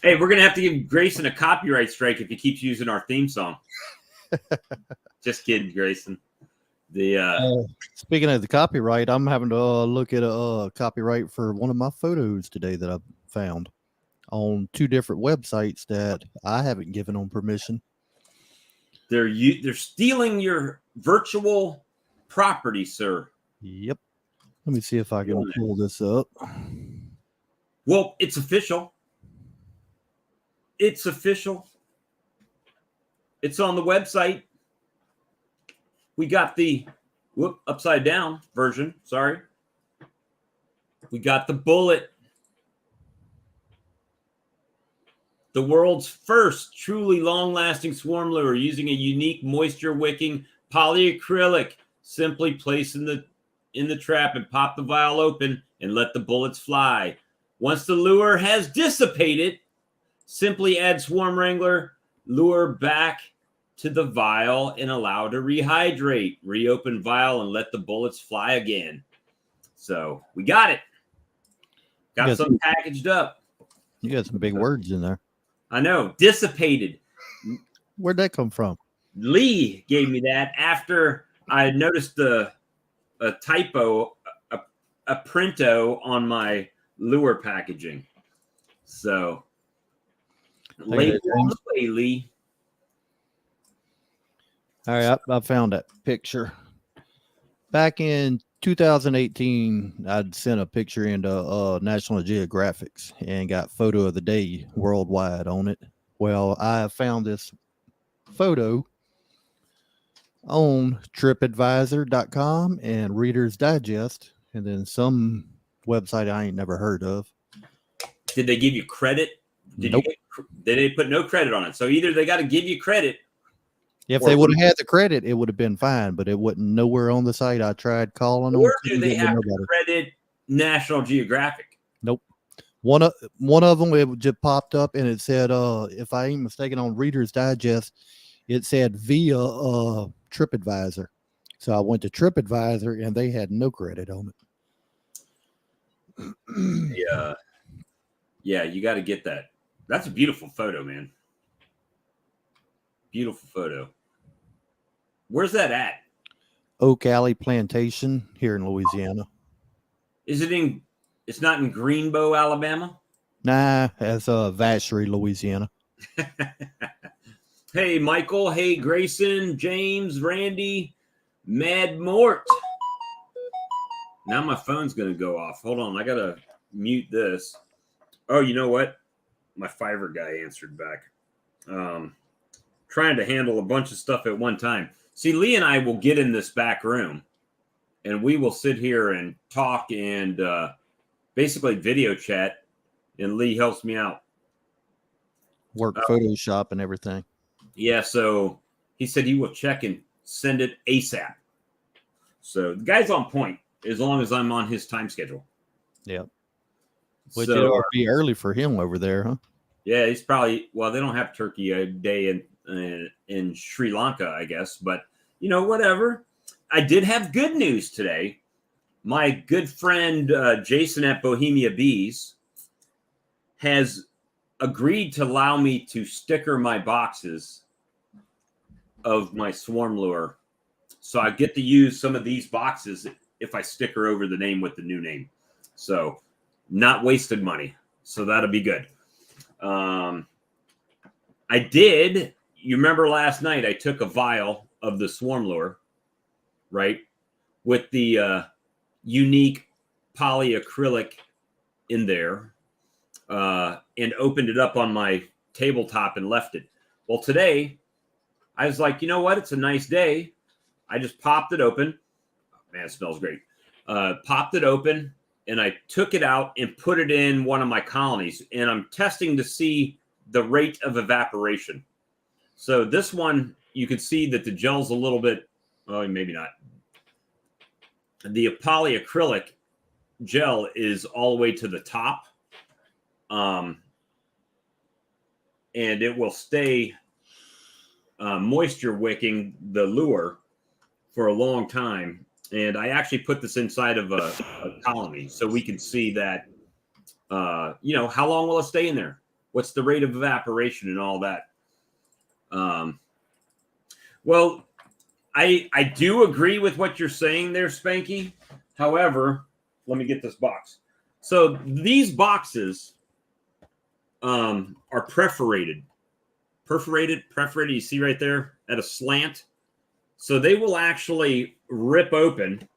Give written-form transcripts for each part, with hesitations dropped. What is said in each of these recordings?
Hey, we're gonna have to give Grayson a copyright strike if he keeps using our theme song. Just kidding, Grayson. Speaking of the copyright, I'm having to look at a copyright for one of my photos today that I found on two different websites that I haven't given them permission. They're stealing your virtual property, sir. Yep. Let me see if I can pull this up. Well, it's official. It's official. It's on the website. We got the upside down version. Sorry. We got the bullet. The world's first truly long-lasting swarm lure using a unique moisture-wicking polyacrylic. Simply place in the trap and pop the vial open and let the bullets fly. Once the lure has dissipated, simply add Swarm Wrangler lure back to the vial and allow to rehydrate. Reopen vial and let the bullets fly again. So we got it. Got some packaged up. You got some big words in there. I know. Dissipated. Where'd that come from? Lee gave me that after I noticed a typo, a printo on my lure packaging. So, later on the way, Lee. All right, I found that picture. Back in 2018, I'd sent a picture into National Geographic and got photo of the day worldwide on it. Well, I found this photo on TripAdvisor.com and Reader's Digest, and then some website I ain't never heard of. Did they give you credit? Nope. They didn't put no credit on it. So either they got to give you credit. If they would have had the credit, it would have been fine, but it wasn't nowhere on the site. I tried calling them. Or do they have to credit National Geographic? Nope. One of them, it just popped up and it said, if I ain't mistaken, on Reader's Digest, it said via TripAdvisor. So I went to TripAdvisor and they had no credit on it. Yeah, you got to get that. That's a beautiful photo, man. Beautiful photo. Where's that at? Oak Alley Plantation here in Louisiana. Is it in? It's not in Greenbow, Alabama? Nah, that's Vacherie, Louisiana. Hey, Michael. Hey, Grayson, James, Randy, Mad Mort. Now my phone's going to go off. Hold on. I got to mute this. Oh, you know what? My Fiverr guy answered back. Trying to handle a bunch of stuff at one time. See, Lee and I will get in this back room and we will sit here and talk and basically video chat, and Lee helps me out. Work Photoshop and everything. Yeah, so he said he will check and send it ASAP. So the guy's on point as long as I'm on his time schedule. Yep. Which it'll be early for him over there, huh? Yeah, he's probably, well, they don't have Turkey a day in Sri Lanka, I guess, but you know, whatever. I did have good news today. My good friend Jason at Bohemia Bees has agreed to allow me to sticker my boxes of my swarm lure. So I get to use some of these boxes if I sticker over the name with the new name. So not wasted money. So that'll be good. I did. You remember last night I took a vial of the swarm lure, right, with the unique polyacrylic in there, and opened it up on my tabletop and left it. Well, today I was like, you know what? It's a nice day. I just popped it open. Oh, man, it smells great. Popped it open, and I took it out and put it in one of my colonies, and I'm testing to see the rate of evaporation. So this one, you can see that the gel's a little bit, well, maybe not. The polyacrylic gel is all the way to the top, and it will stay moisture wicking the lure for a long time. And I actually put this inside of a colony so we can see that, you know, how long will it stay in there? What's the rate of evaporation and all that? Well, I do agree with what you're saying there, Spanky. However, let me get this box. So these boxes are perforated. Perforated. You see right there at a slant. So they will actually rip open,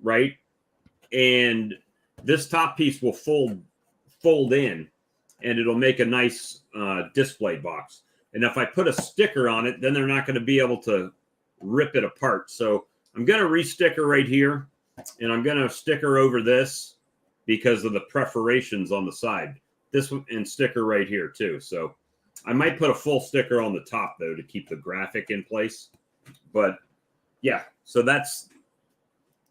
right? And this top piece will fold in, and it'll make a nice display box. And if I put a sticker on it, then they're not going to be able to rip it apart. So I'm going to re-sticker right here, and I'm going to sticker over this because of the perforations on the side. This one, and sticker right here too. So I might put a full sticker on the top though to keep the graphic in place. But yeah, so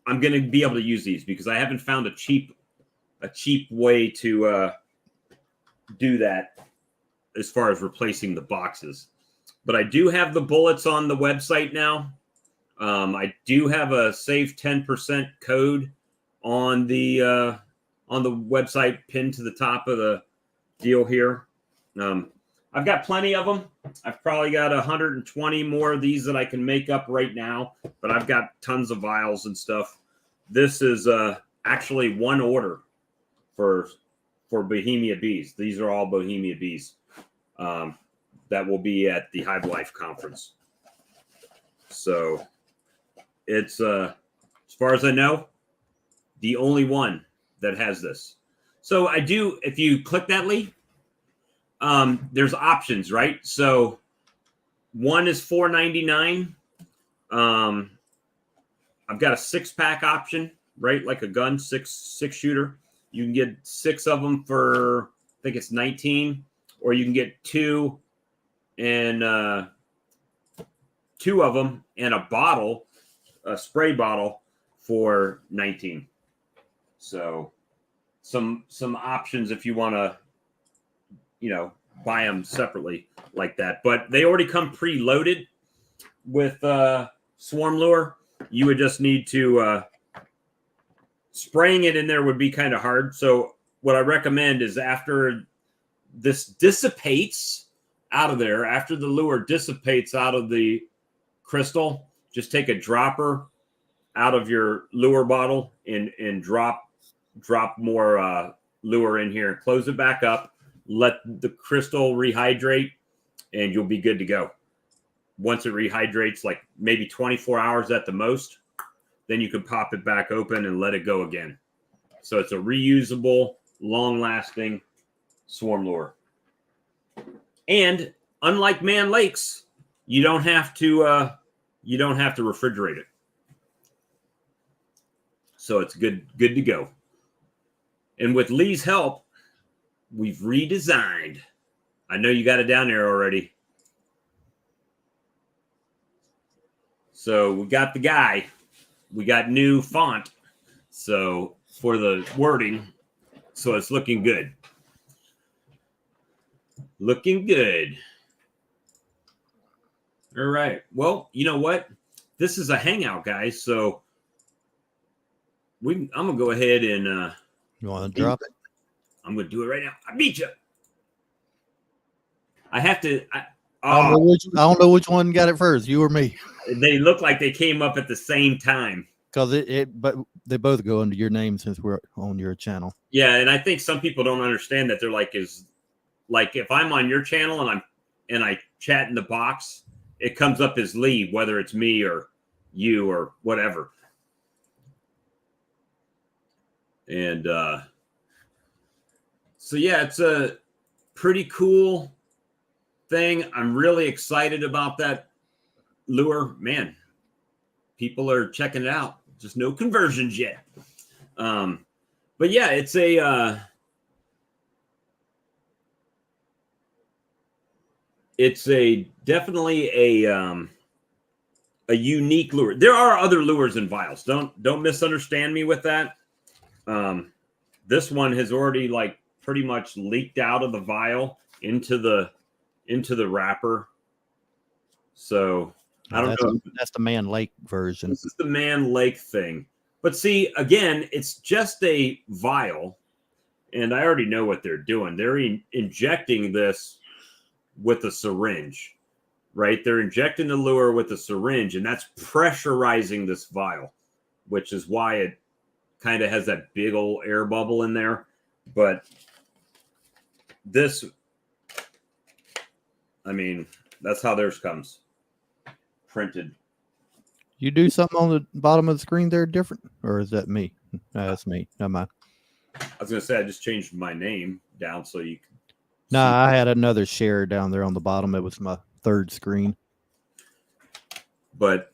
I'm going to be able to use these because I haven't found a cheap way to do that as far as replacing the boxes. But I do have the bullets on the website now. I do have a save 10% code on the website pinned to the top of the deal here. I've got plenty of them. I've probably got 120 more of these that I can make up right now, but I've got tons of vials and stuff. This is actually one order for Bohemia Bees. These are all Bohemia Bees that will be at the Hive Life conference. So it's, as far as I know, the only one that has this. So I do, if you click that, Lee, there's options, right? So one is $4.99. I've got a 6-pack option, right? Like a gun, six shooter. You can get 6 of them for, I think it's 19, or you can get 2 and 2 of them and a bottle, a spray bottle for 19. So some options if you want to, you know, buy them separately like that. But they already come preloaded with swarm lure. You would just need to spraying it in there would be kind of hard. So what I recommend is after this dissipates out of there, after the lure dissipates out of the crystal, just take a dropper out of your lure bottle and drop more lure in here and close it back up. Let the crystal rehydrate, and you'll be good to go. Once it rehydrates, like maybe 24 hours at the most, then you can pop it back open and let it go again. So it's a reusable long-lasting swarm lure. And unlike man lakes, you don't have to refrigerate it. So it's good to go. And with Lee's help, we've redesigned. I know you got it down there already. So we got the guy. We got new font. So for the wording, so it's looking good. Looking good. All right. Well, you know what? This is a hangout, guys. So I'm gonna go ahead and you want to drop it? I'm gonna do it right now. I beat you. I have to. I don't know which one got it first, you or me. They look like they came up at the same time. Because but they both go under your name since we're on your channel. Yeah, and I think some people don't understand that. They're like, if I'm on your channel and I chat in the box, it comes up as Lee, whether it's me or you or whatever. And so yeah, it's a pretty cool thing. I'm really excited about that lure, man. People are checking it out. Just no conversions yet. But yeah, it's definitely a unique lure. There are other lures in vials. Don't misunderstand me with that. This one has already like pretty much leaked out of the vial into the wrapper. So I don't know. That's the Man Lake version. This is the Man Lake thing. But see, again, it's just a vial, and I already know what they're doing. They're injecting this with a syringe, right? They're injecting the lure with a syringe, and that's pressurizing this vial, which is why it kind of has that big old air bubble in there. But this, I mean, that's how theirs comes. Printed. You do something on the bottom of the screen there different, or is that me? No, that's me. Not mine. I was gonna say I just changed my name down so you can. No, I had another share down there on the bottom. It was my third screen. But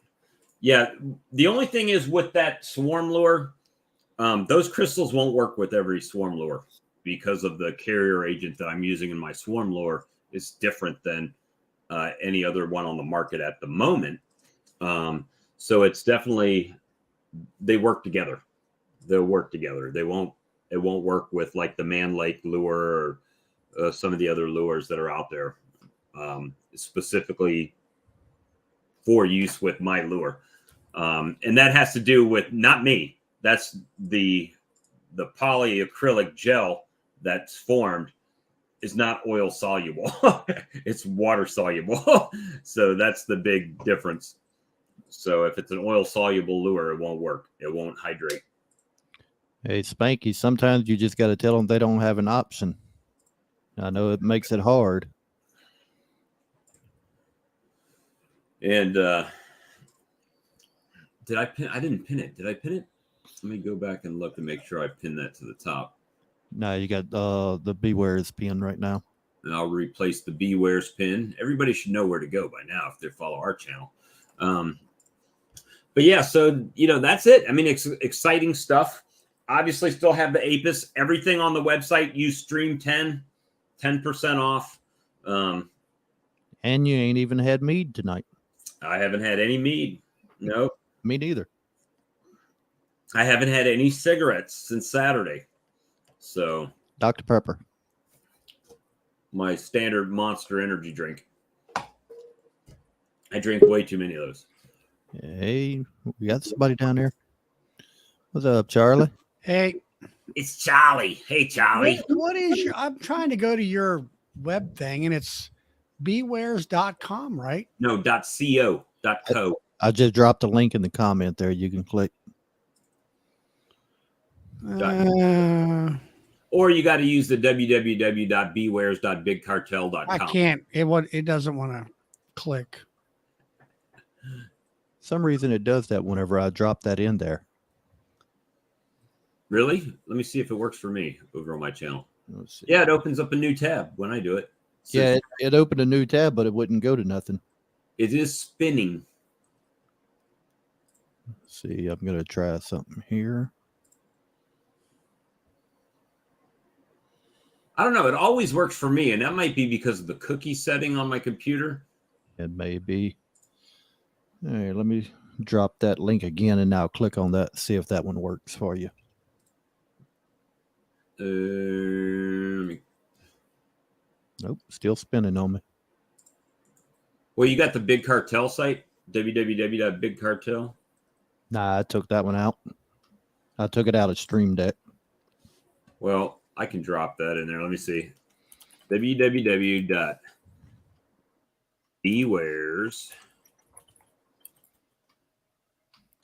yeah, the only thing is with that swarm lure, those crystals won't work with every swarm lure because of the carrier agent that I'm using in my swarm lure is different than any other one on the market at the moment. So it's definitely, they work together. They'll work together. It won't work with like the Man Lake lure or some of the other lures that are out there, specifically for use with my lure. And that has to do with not me. That's the polyacrylic gel that's formed is not oil soluble. It's water soluble. So that's the big difference. So if it's an oil soluble lure, it won't work. It won't hydrate. Hey, Spanky, sometimes you just got to tell them they don't have an option. I know it makes it hard. And did I pin? I didn't pin it. Did I pin it? Let me go back and look and make sure I pinned that to the top. No, you got the Beware's pin right now. And I'll replace the Beware's pin. Everybody should know where to go by now if they follow our channel. But yeah, so, you know, that's it. I mean, it's exciting stuff. Obviously, still have the Apis. Everything on the website, use Stream 10, 10% off. And you ain't even had mead tonight. I haven't had any mead. Nope. Me neither. I haven't had any cigarettes since Saturday. So Dr. Pepper. My standard Monster energy drink. I drink way too many of those. Hey, we got somebody down there. What's up, Charlie? Hey. It's Charlie. Hey, Charlie. What is your, I'm trying to go to your web thing and it's bewares.com, right? No, .co. I just dropped a link in the comment there. You can click. Or you got to use the www.bewares.bigcartel.com. I can't. It doesn't want to click. Some reason it does that whenever I drop that in there. Really? Let me see if it works for me over on my channel. Let's see. Yeah, it opens up a new tab when I do it. Yeah, it opened a new tab, but it wouldn't go to nothing. It is spinning. Let's see, I'm gonna try something here. I don't know. It always works for me, and that might be because of the cookie setting on my computer. It may be. All right, let me drop that link again, and now click on that. See if that one works for you. Nope, still spinning on me. Well, you got the Big Cartel site, www.bigcartel. Nah, I took that one out. I took it out of Stream Deck. Well, I can drop that in there. Let me see. www.bewares.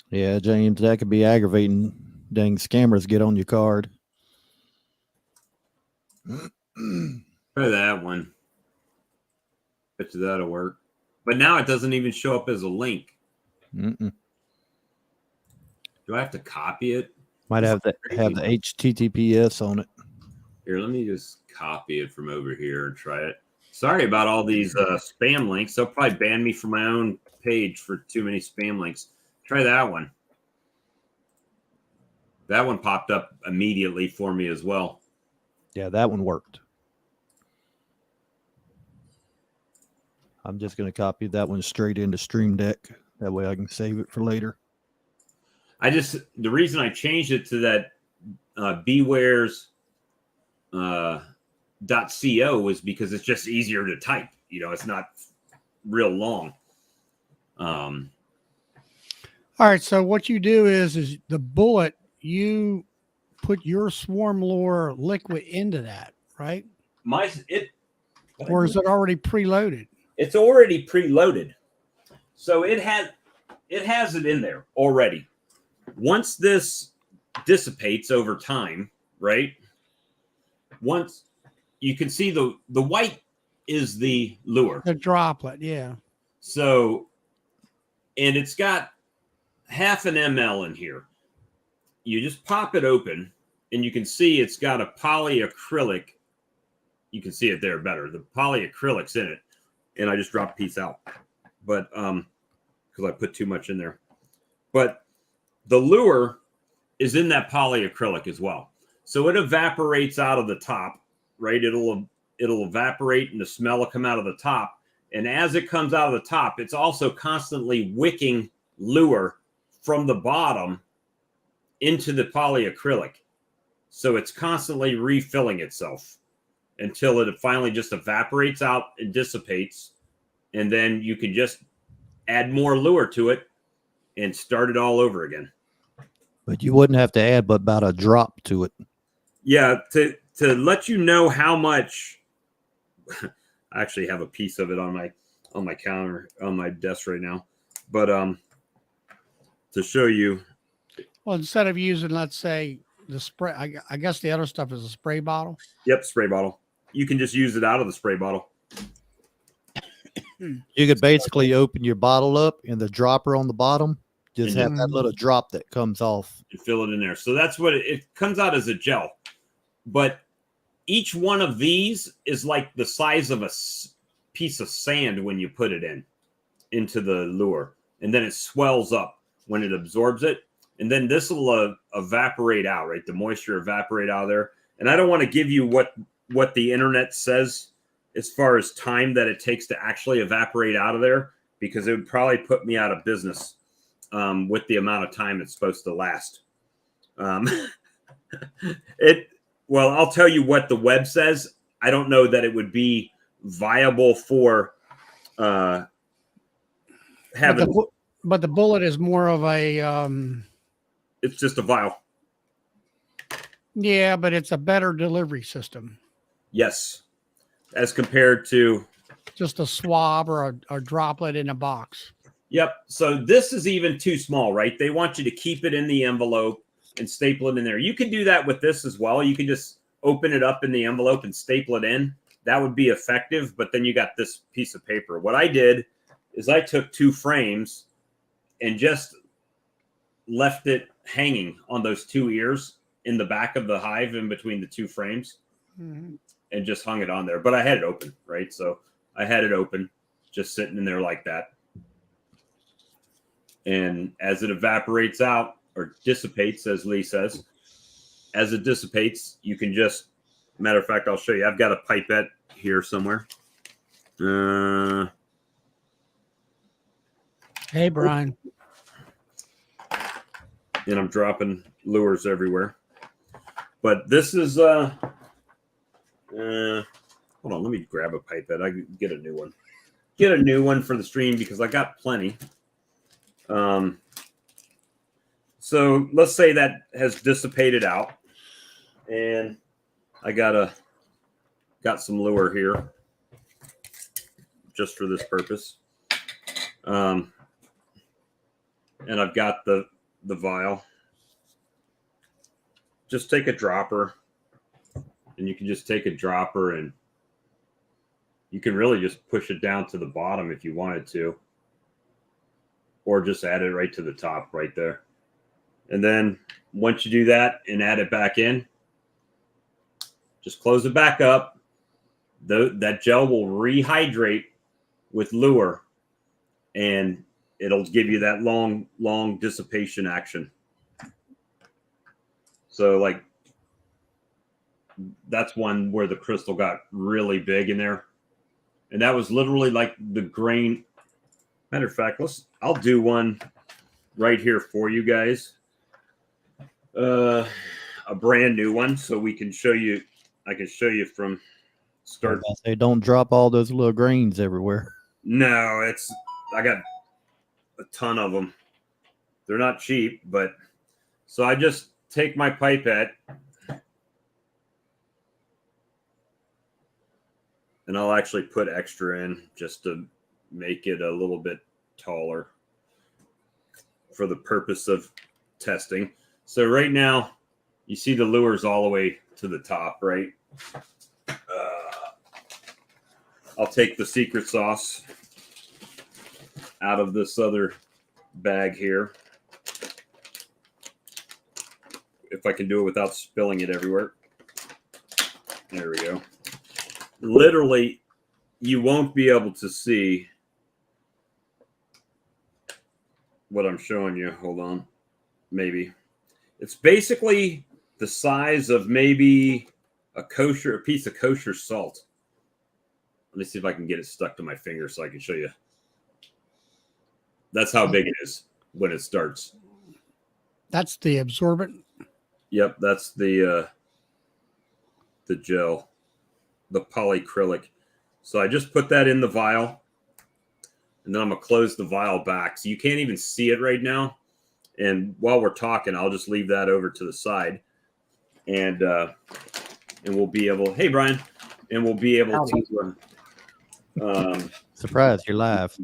Yeah, James, that could be aggravating. Dang scammers get on your card. Try that one. Bet you that'll work. But now it doesn't even show up as a link. Mm-mm. Do I have to copy it? Might have the HTTPS on it. Here, let me just copy it from over here and try it. Sorry about all these spam links. They'll probably ban me from my own page for too many spam links. Try that one. That one popped up immediately for me as well. Yeah, that one worked. I'm just going to copy that one straight into Stream Deck. That way I can save it for later. The reason I changed it to that bewares .co was because it's just easier to type. You know, it's not real long. All right. So what you do is the bullet, you put your swarm lure liquid into that, right? Or is it already preloaded? It's already preloaded. So it has it in there already. Once this dissipates over time, right? Once you can see the white is the lure. The droplet, yeah. So, and it's got half an ml in here. You just pop it open and you can see it's got a polyacrylic. You can see it there better. The polyacrylic's in it. And I just dropped a piece out. But because I put too much in there. But the lure is in that polyacrylic as well. So it evaporates out of the top, right? It'll evaporate and the smell will come out of the top. And as it comes out of the top, it's also constantly wicking lure from the bottom into the polyacrylic. So it's constantly refilling itself until it finally just evaporates out and dissipates. And then you can just add more lure to it and start it all over again. But you wouldn't have to add but about a drop to it. Yeah, to let you know how much. I actually have a piece of it on my counter on my desk right now, but to show you. Well, instead of using, let's say, the spray, I guess the other stuff is a spray bottle. Yep, spray bottle. You can just use it out of the spray bottle. You could basically open your bottle up and the dropper on the bottom just have that little drop that comes off. And fill it in there. So that's what it comes out as a gel. But each one of these is like the size of a piece of sand when you put it into the lure. And then it swells up when it absorbs it. And then this will evaporate out, right? The moisture evaporate out of there. And I don't want to give you what the internet says as far as time that it takes to actually evaporate out of there, because it would probably put me out of business with the amount of time it's supposed to last. Well, I'll tell you what the web says. I don't know that it would be viable for having. But the bullet is more of a. It's just a vial. Yeah, but it's a better delivery system. Yes, as compared to just a swab or a droplet in a box. Yep. So this is even too small, right? They want you to keep it in the envelope and staple it in there. You can do that with this as well. You can just open it up in the envelope and staple it in. That would be effective, but then you got this piece of paper. What I did is I took 2 frames and just left it hanging on those 2 ears in the back of the hive in between the two frames and just hung it on there. But I had it open, right? So I had it open, just sitting in there like that. And as it evaporates out or dissipates, as Lee says, as it dissipates, you can just, matter of fact, I'll show you. I've got a pipette here somewhere. Hey, Brian. And I'm dropping lures everywhere. But this is, hold on, let me grab a pipette. I can get a new one. Get a new one for the stream because I got plenty. So let's say that has dissipated out. And I got some lure here just for this purpose. And I've got the vial. Just take a dropper, and you can just take a dropper and you can really just push it down to the bottom if you wanted to, or just add it right to the top right there. And then once you do that and add it back in, just close it back up. That gel will rehydrate with lure, and it'll give you that long dissipation action. So like that's one where the crystal got really big in there. And that was literally like the grain. Matter of fact, I'll do one right here for you guys. A brand new one so we can show you. I can show you from start. Say don't drop all those little grains everywhere. No, I got a ton of them. They're not cheap, but so I just take my pipette and I'll actually put extra in just to make it a little bit taller for the purpose of testing. So right now you see the lures all the way to the top, right? I'll take the secret sauce out of this other bag here. If I can do it without spilling it everywhere. There we go. Literally, you won't be able to see what I'm showing you. Hold on. Maybe. It's basically the size of maybe a piece of kosher salt. Let me see if I can get it stuck to my finger so I can show you. That's how big it is when it starts. That's the absorbent. Yep, that's the gel, the polyacrylic. So I just put that in the vial, and then I'm gonna close the vial back, so you can't even see it right now. And while we're talking, I'll just leave that over to the side, and we'll be able. Hey, Brian, and we'll be able to. Surprise! You're live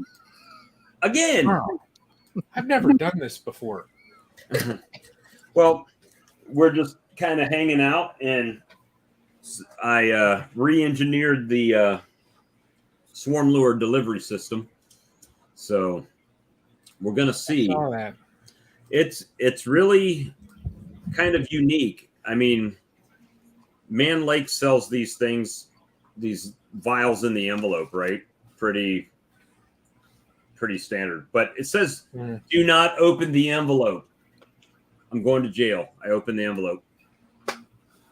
again. Wow. I've never done this before. Well, we're just kind of hanging out, and I re-engineered the swarm lure delivery system. So we're gonna see. I saw that. It's really kind of unique. I mean, Man Lake sells these things, these vials in the envelope, right? Pretty standard. But it says, do not open the envelope. I'm going to jail. I opened the envelope.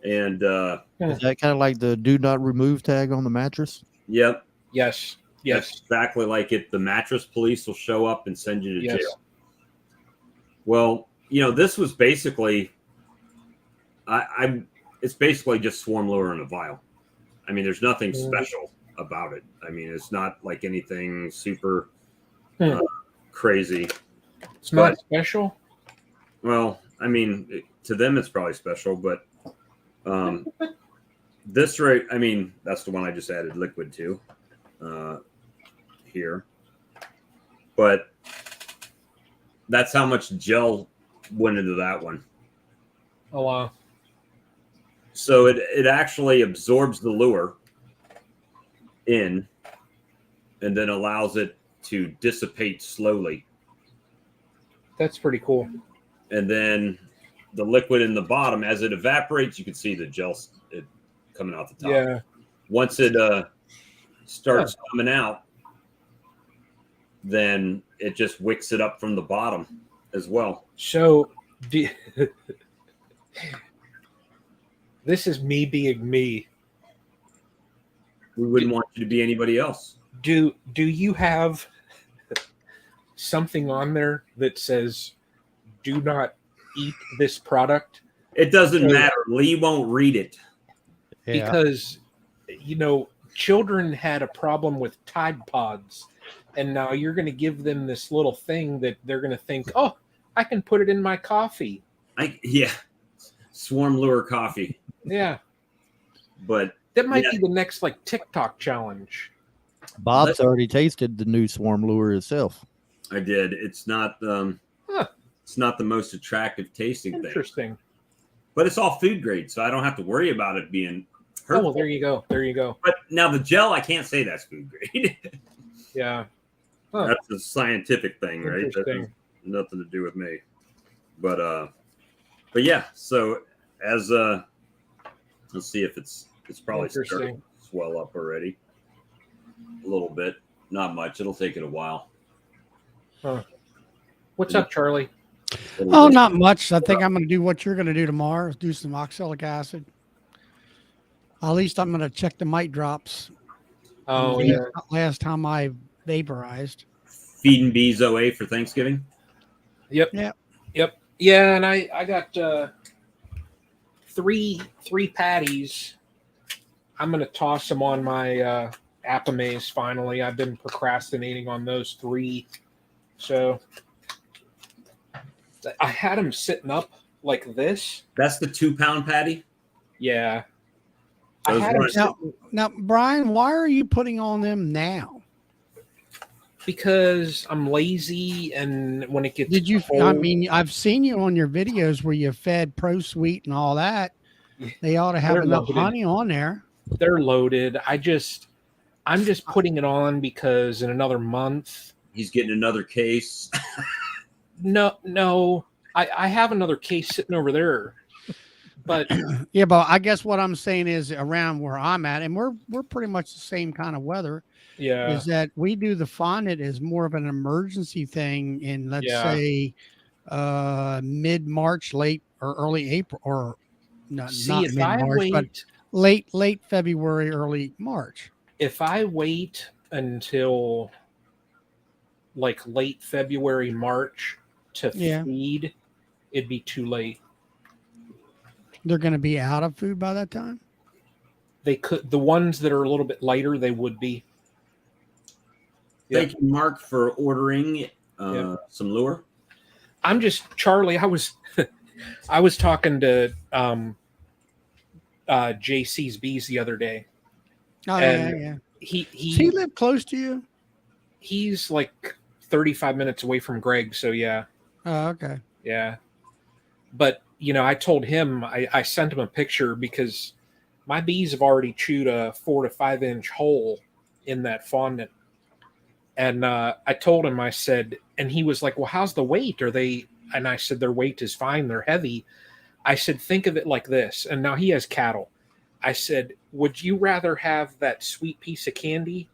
And is that kind of like the do not remove tag on the mattress? Yep. Yes. That's exactly like it. The mattress police will show up and send you to jail. Well, this was basically it's basically just swarm lure in a vial. I mean, there's nothing special about it. I mean, it's not like anything super crazy. It's not special? Well, I mean, to them it's probably special, but this right, I mean, that's the one I just added liquid to here. But that's how much gel went into that one. Oh, wow. So it actually absorbs the lure in and then allows it to dissipate slowly. That's pretty cool. And then the liquid in the bottom. As it evaporates, you can see the gel coming out the top. Yeah. Once it starts coming out, then it just wicks it up from the bottom as well. So this is me being me. We wouldn't want you to be anybody else. Do you have something on there that says do not eat this product? It doesn't matter. Lee won't read it. Yeah. Because, children had a problem with Tide Pods, and now you're going to give them this little thing that they're going to think, oh, I can put it in my coffee. Swarm lure coffee. Yeah. But that might be the next TikTok challenge. Bob's already tasted the new Swarm lure itself. I did. It's not it's not the most attractive tasting thing. Interesting. But it's all food grade, so I don't have to worry about it being hurtful. Oh, well, there you go. There you go. But now the gel, I can't say that's food grade. Yeah. Huh. That's a scientific thing, right? That has nothing to do with me. But yeah, so as let's see if it's probably starting to swell up already. A little bit. Not much. It'll take it a while. Huh. What's up, Charlie? Oh, not much. I think I'm going to do what you're going to do tomorrow. Do some oxalic acid. At least I'm going to check the mite drops. Oh, yeah. Last time I vaporized. Feeding bees OA for Thanksgiving? Yep. Yeah, and I got three patties. I'm going to toss them on my Apamaze finally. I've been procrastinating on those 3. So I had them sitting up like this. That's the 2-pound patty? Yeah. I had them now, Brian, why are you putting on them now? Because I'm lazy, and when it gets cold, I mean, I've seen you on your videos where you fed Pro Sweet and all that. They ought to have enough honey on there. They're loaded. I'm just putting it on because in another month he's getting another case. No, I have another case sitting over there. But yeah, but I guess what I'm saying is around where I'm at, and we're pretty much the same kind of weather. Yeah, is that we do the fondant as more of an emergency thing in let's say mid-March, late or early April, or not mid-March, but late February, early March. If I wait until late February, March to feed, it'd be too late. They're going to be out of food by that time? They could. The ones that are a little bit lighter, they would be. Thank you, Mark, for ordering some lure. I'm just Charlie. I was talking to JC's Bees the other day. Oh, yeah. Does he live close to you? He's 35 minutes away from Greg, so yeah. Oh, okay. Yeah. But, I told him, I sent him a picture because my bees have already chewed a 4 to 5 inch hole in that fondant. And I told him, I said, and he was like, well, how's the weight? And I said, their weight is fine. They're heavy. I said, think of it like this. And now he has cattle. I said, would you rather have that sweet piece of candy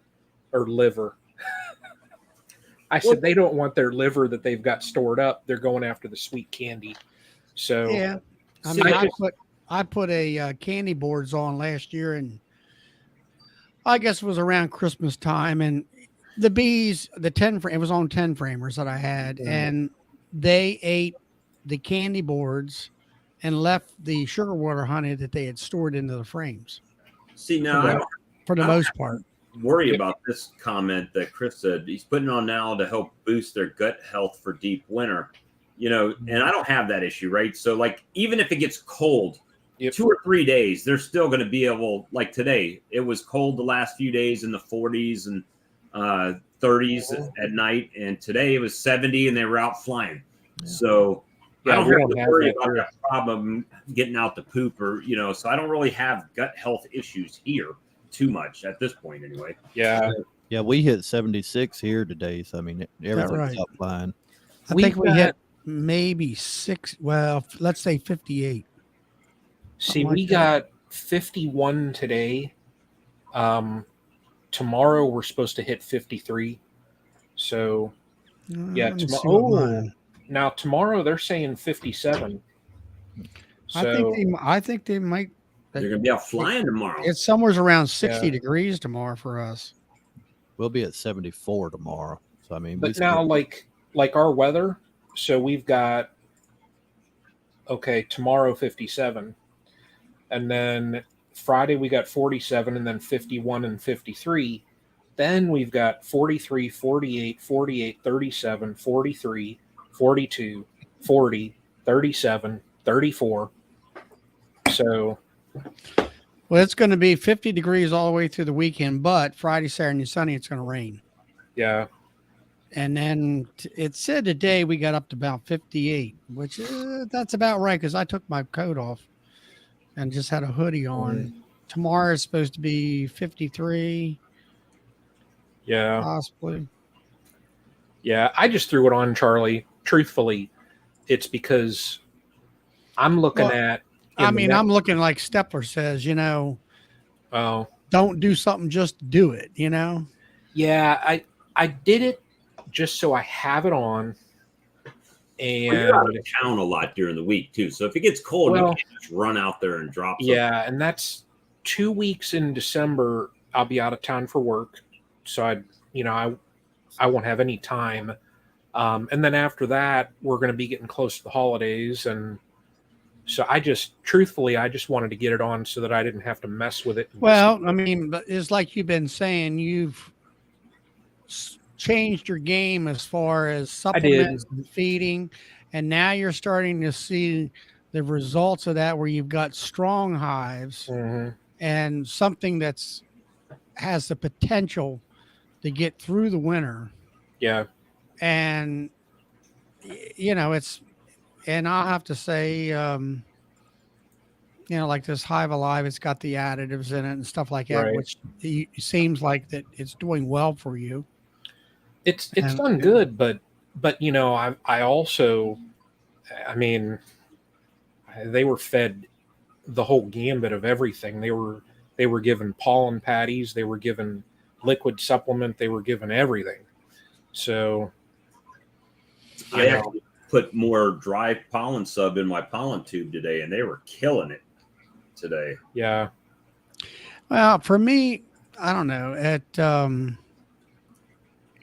or liver? I said, they don't want their liver that they've got stored up. They're going after the sweet candy. So yeah, I mean, I put a candy boards on last year, and I guess it was around Christmas time, and the bees, it was on 10 framers that I had, and they ate the candy boards and left the sugar water honey that they had stored into the frames. See, now for the most part. Worry about this comment that Chris said. He's putting on now to help boost their gut health for deep winter. And I don't have that issue, right? So even if it gets cold, 2 or 3 days, they're still going to be able, today, it was cold the last few days in the 40s and 30s at night. And today it was 70 and they were out flying. Yeah. So I don't have to worry about that problem getting out the poop so I don't really have gut health issues here too much at this point anyway. Yeah. Yeah, we hit 76 here today. So, I mean, everything's up fine. I think we hit maybe 6. Well, let's say 58. See, we got 51 today. Tomorrow we're supposed to hit 53. So yeah, tomorrow. Now tomorrow they're saying 57. So I think they might. They're gonna be out flying tomorrow. It's somewhere around 60 degrees tomorrow for us. We'll be at 74 tomorrow. So I mean, but now like our weather. So we've got tomorrow 57, and then Friday we got 47, and then 51 and 53. Then we've got 43, 48, 48, 37, 43, 42, 40, 37, 34. So, well, it's going to be 50 degrees all the way through the weekend, but Friday, Saturday, and Sunday, it's going to rain. Yeah. And then it said today we got up to about 58, which that's about right because I took my coat off and just had a hoodie on. Tomorrow is supposed to be 53. Yeah. Possibly. Yeah, I just threw it on, Charlie. Truthfully, it's because I'm looking at. I'm looking like Stepler says, don't do something, just do it, Yeah, I did it just so I have it on. And you're out of town a lot during the week too. So if it gets cold, you can't just run out there and drop something. Yeah, and that's 2 weeks in December. I'll be out of town for work. So I won't have any time. And then after that, we're going to be getting close to the holidays. And so I just wanted to get it on so that I didn't have to mess with it. Well, I mean, but it's like you've been saying, you've changed your game as far as supplements and feeding. And now you're starting to see the results of that where you've got strong hives and something that's has the potential to get through the winter. Yeah. And, and I'll have to say, like this Hive Alive, it's got the additives in it and stuff like that, which seems like that it's doing well for you. It's done good, but I also, I mean, they were fed the whole gambit of everything. They were given pollen patties, they were given liquid supplement, they were given everything. So I actually put more dry pollen sub in my pollen tube today, and they were killing it today. Yeah. Well, for me, I don't know. At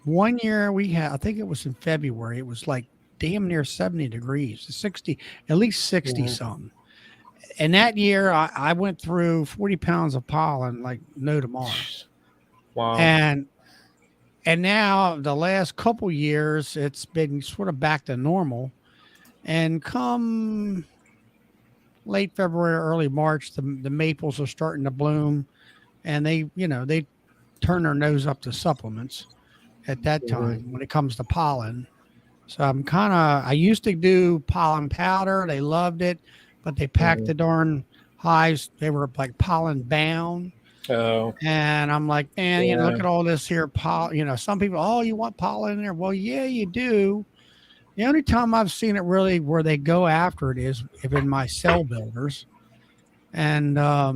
1 year we had, I think it was in February, it was like damn near 70 degrees, 60, at least 60 something. And that year I went through 40 pounds of pollen like no tomorrow. Wow. And now the last couple years, it's been sort of back to normal. And come late February, early March, the maples are starting to bloom, and they turn their nose up to supplements at that time when it comes to pollen. So I used to do pollen powder. They loved it, but they packed the darn hives. They were like pollen bound. Oh. And I'm like, man, look at all this here pollen. Some people, you want pollen in there? Well, yeah, you do. The only time I've seen it really where they go after it is if in my cell builders. And I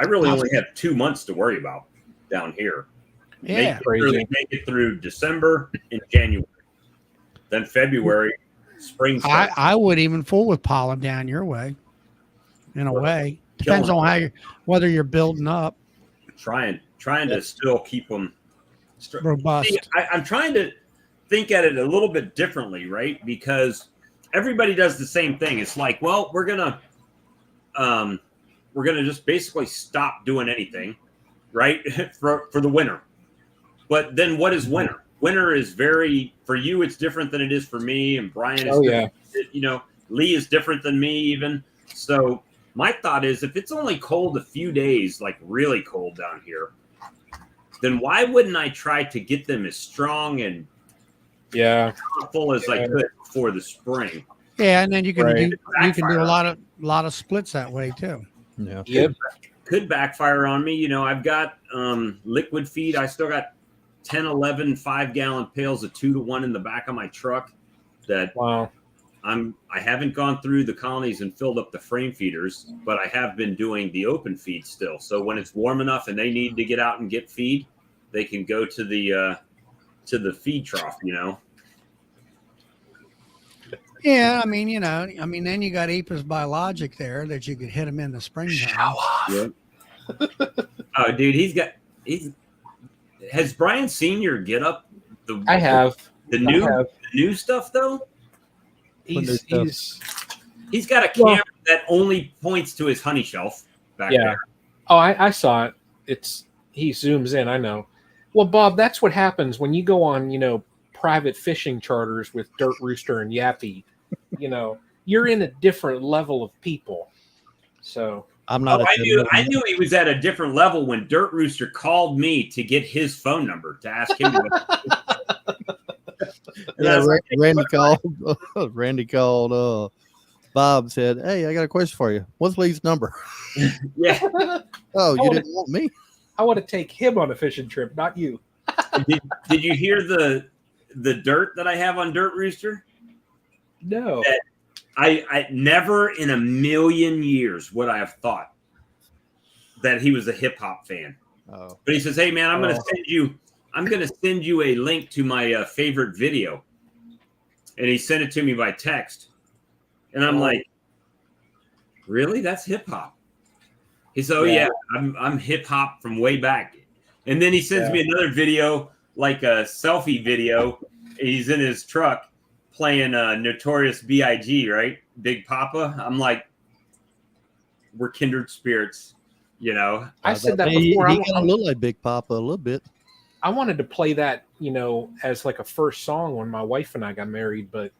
really only have 2 months to worry about down here. Yeah, make it through December and January. Then February, spring starts. I would even fool with pollen down your way. In a way, depends on whether you're building up. Trying to still keep them robust. See, I'm trying to think at it a little bit differently, right? Because everybody does the same thing. It's like, well, we're gonna just basically stop doing anything, right? for the winter. But then what is winter? Winter is for you, it's different than it is for me. And Brian is different. Lee is different than me even. So my thought is if it's only cold a few days, like really cold down here, then why wouldn't I try to get them as strong and full as I could before the spring? Yeah, and then you can do a lot of splits that way too. Yeah. Yep. Could backfire on me. I've got liquid feed. I still got 10, 11 5-gallon pails of 2-to-1 in the back of my truck that I haven't gone through the colonies and filled up the frame feeders, but I have been doing the open feed still. So when it's warm enough and they need to get out and get feed, they can go to the feed trough, Yeah, I mean, then you got Apis Biologic there that you could hit them in the springtime. Yep. Oh, dude, has Brian Senior get up? I have the new stuff though. He's got a camera that only points to his honey shelf back there. Oh, I saw it. He zooms in. I know. Well, Bob, that's what happens when you go on, private fishing charters with Dirt Rooster and Yappy. You're in a different level of people. So I'm not. I knew he was at a different level when Dirt Rooster called me to get his phone number to ask him. Randy called. Bob said, "Hey, I got a question for you. What's Lee's number?" Yeah. Oh, you didn't want me? I want to take him on a fishing trip, not you. Did you hear the dirt that I have on Dirt Rooster? No. I never in a million years would I have thought that he was a hip hop fan. Oh. But he says, "Hey man, I'm gonna send you a link to my favorite video," and he sent it to me by text, and I'm like, "Really? That's hip hop?" He said, "Oh yeah, I'm hip hop from way back," and then he sends me another video, like a selfie video. He's in his truck playing Notorious B.I.G., right? Big Papa. I'm like, we're kindred spirits, I said that before. He kind of look like Big Papa a little bit. I wanted to play that, as like a first song when my wife and I got married, but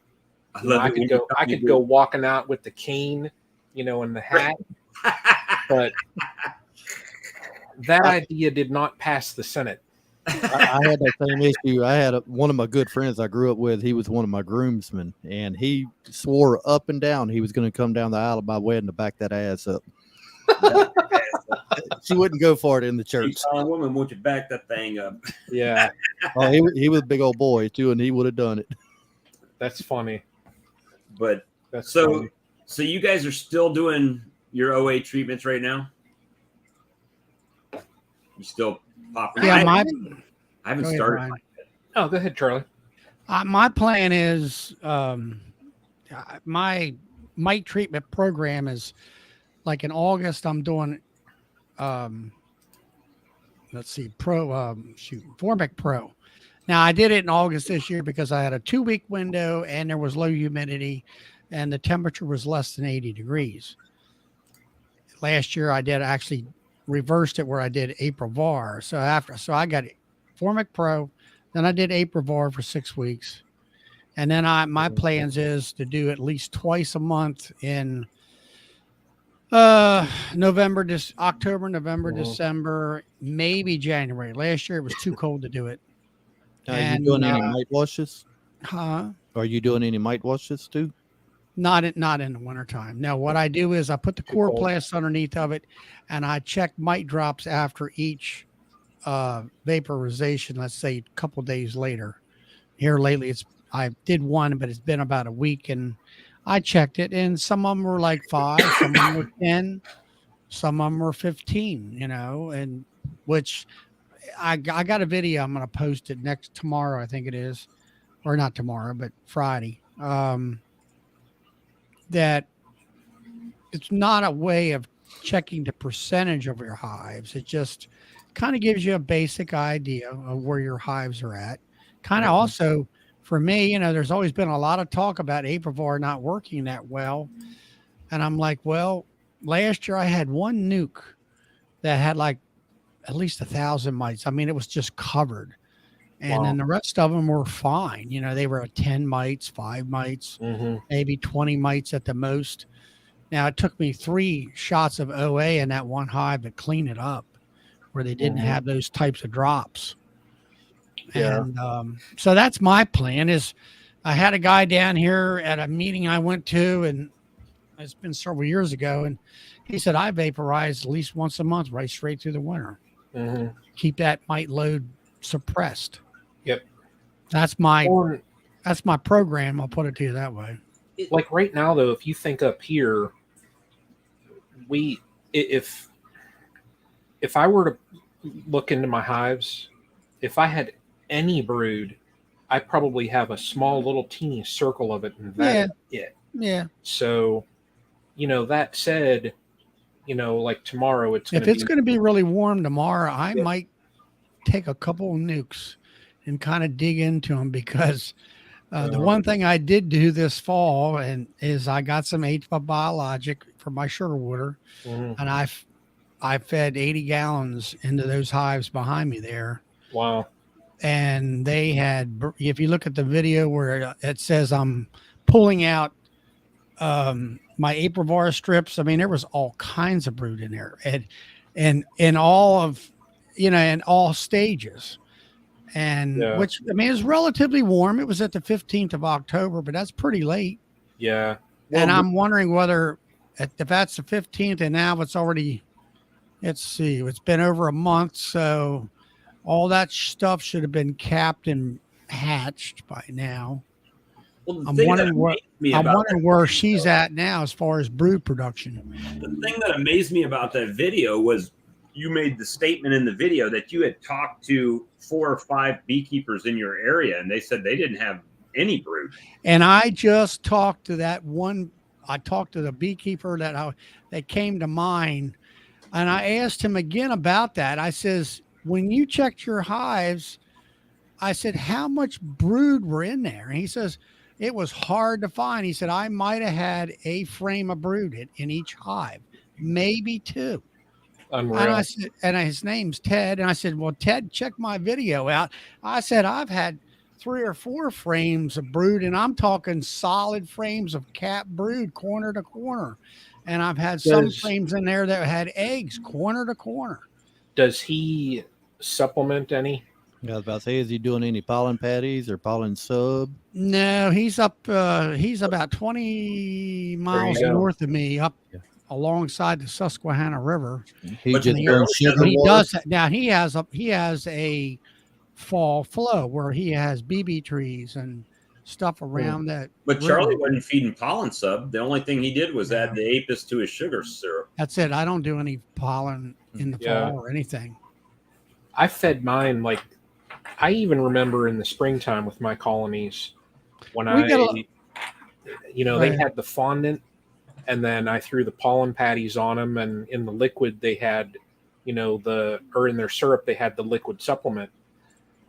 I could go walking out with the cane, and the hat. But that idea did not pass the Senate. I had that same issue. I had one of my good friends I grew up with. He was one of my groomsmen, and he swore up and down he was going to come down the aisle of my wedding to back that ass up. She wouldn't go for it in the church. Woman, won't you back that thing up? Yeah. Oh, he was a big old boy too, and he would have done it. That's funny. But so you guys are still doing your OA treatments right now? You still popping? Yeah, I haven't started. Brian. Oh, go ahead, Charlie. My plan is my mite treatment program is like in August. I'm doing Formic Pro. Now I did it in August this year because I had a 2-week window and there was low humidity and the temperature was less than 80 degrees. Last year I actually reversed it where I did April-Var. So I got Formic Pro, then I did April-Var for 6 weeks. And then my plans is to do at least twice a month in October, November, December, maybe January. Last year it was too cold to do it. Are you doing any mite washes? Huh? Are you doing any mite washes too? Not in the wintertime. No, what I do is I put the chloroplast underneath of it and I check mite drops after each vaporization, let's say a couple days later. Here lately I did one, but it's been about a week and I checked it and some of them were like 5, some of them were 10, some of them were 15, and which I got a video. I'm going to post it tomorrow. I think it is, or not tomorrow, but Friday. That it's not a way of checking the percentage of your hives. It just kind of gives you a basic idea of where your hives are at. Kind of also for me, there's always been a lot of talk about April-Var not working that well. And I'm like, well, last year I had one nuke that had like at least 1,000 mites. I mean, it was just covered. And then the rest of them were fine. They were at 10 mites, 5 mites, maybe 20 mites at the most. Now, it took me 3 shots of OA in that one hive to clean it up where they didn't have those types of drops. Yeah. And so that's my plan is I had a guy down here at a meeting I went to, and it's been several years ago. And he said, I vaporize at least once a month right straight through the winter. Keep that mite load suppressed. Yep. That's my That's my program. I'll put it to you that way. Like right now, though, if you think up here, if I were to look into my hives, if I had any brood, I probably have a small little teeny circle of it, and that's it. Yeah. So, that said, like tomorrow, if it's going to be really warm tomorrow, I might take a couple of nukes and kind of dig into them, because the one thing I did do this fall is I got some H5 biologic for my sugar water, and I fed 80 gallons into those hives behind me there. Wow. And they had, if you look at the video where it says I'm pulling out my Aprivar strips, I mean, there was all kinds of brood in there, and in all of, in all stages. And which, I mean, it's relatively warm. It was at the 15th of October, but that's pretty late. Yeah. Well, and I'm wondering whether, if that's the 15th and now it's already, let's see, it's been over a month. So all that stuff should have been capped and hatched by now. Well, I'm wondering where she's at now as far as brood production. The thing that amazed me about that video was you made the statement in the video that you had talked to 4 or 5 beekeepers in your area, and they said they didn't have any brood. And I just talked to that one. I talked to the beekeeper that came to mine, and I asked him again about that. I says, when you checked your hives, I said, how much brood were in there? And he says, it was hard to find. He said, I might have had a frame of brood in each hive, maybe 2. Unreal. And I said, and his name's Ted. And I said, well, Ted, check my video out. I said, I've had 3 or 4 frames of brood, and I'm talking solid frames of cap brood, corner to corner. And I've had some frames in there that had eggs, corner to corner. Does he supplement any? I was about to say, is he doing any pollen patties or pollen sub? No, he's up. He's about 20 miles north of me, up alongside the Susquehanna River. He does that now. He has a fall flow where he has BB trees and stuff around that. But Charlie wasn't feeding pollen sub. The only thing he did was add the apis to his sugar syrup. That's it. I don't do any pollen in the fall or anything. I fed mine, like, I even remember in the springtime with my colonies when they had the fondant, and then I threw the pollen patties on them, and in the liquid they had, in their syrup they had the liquid supplement.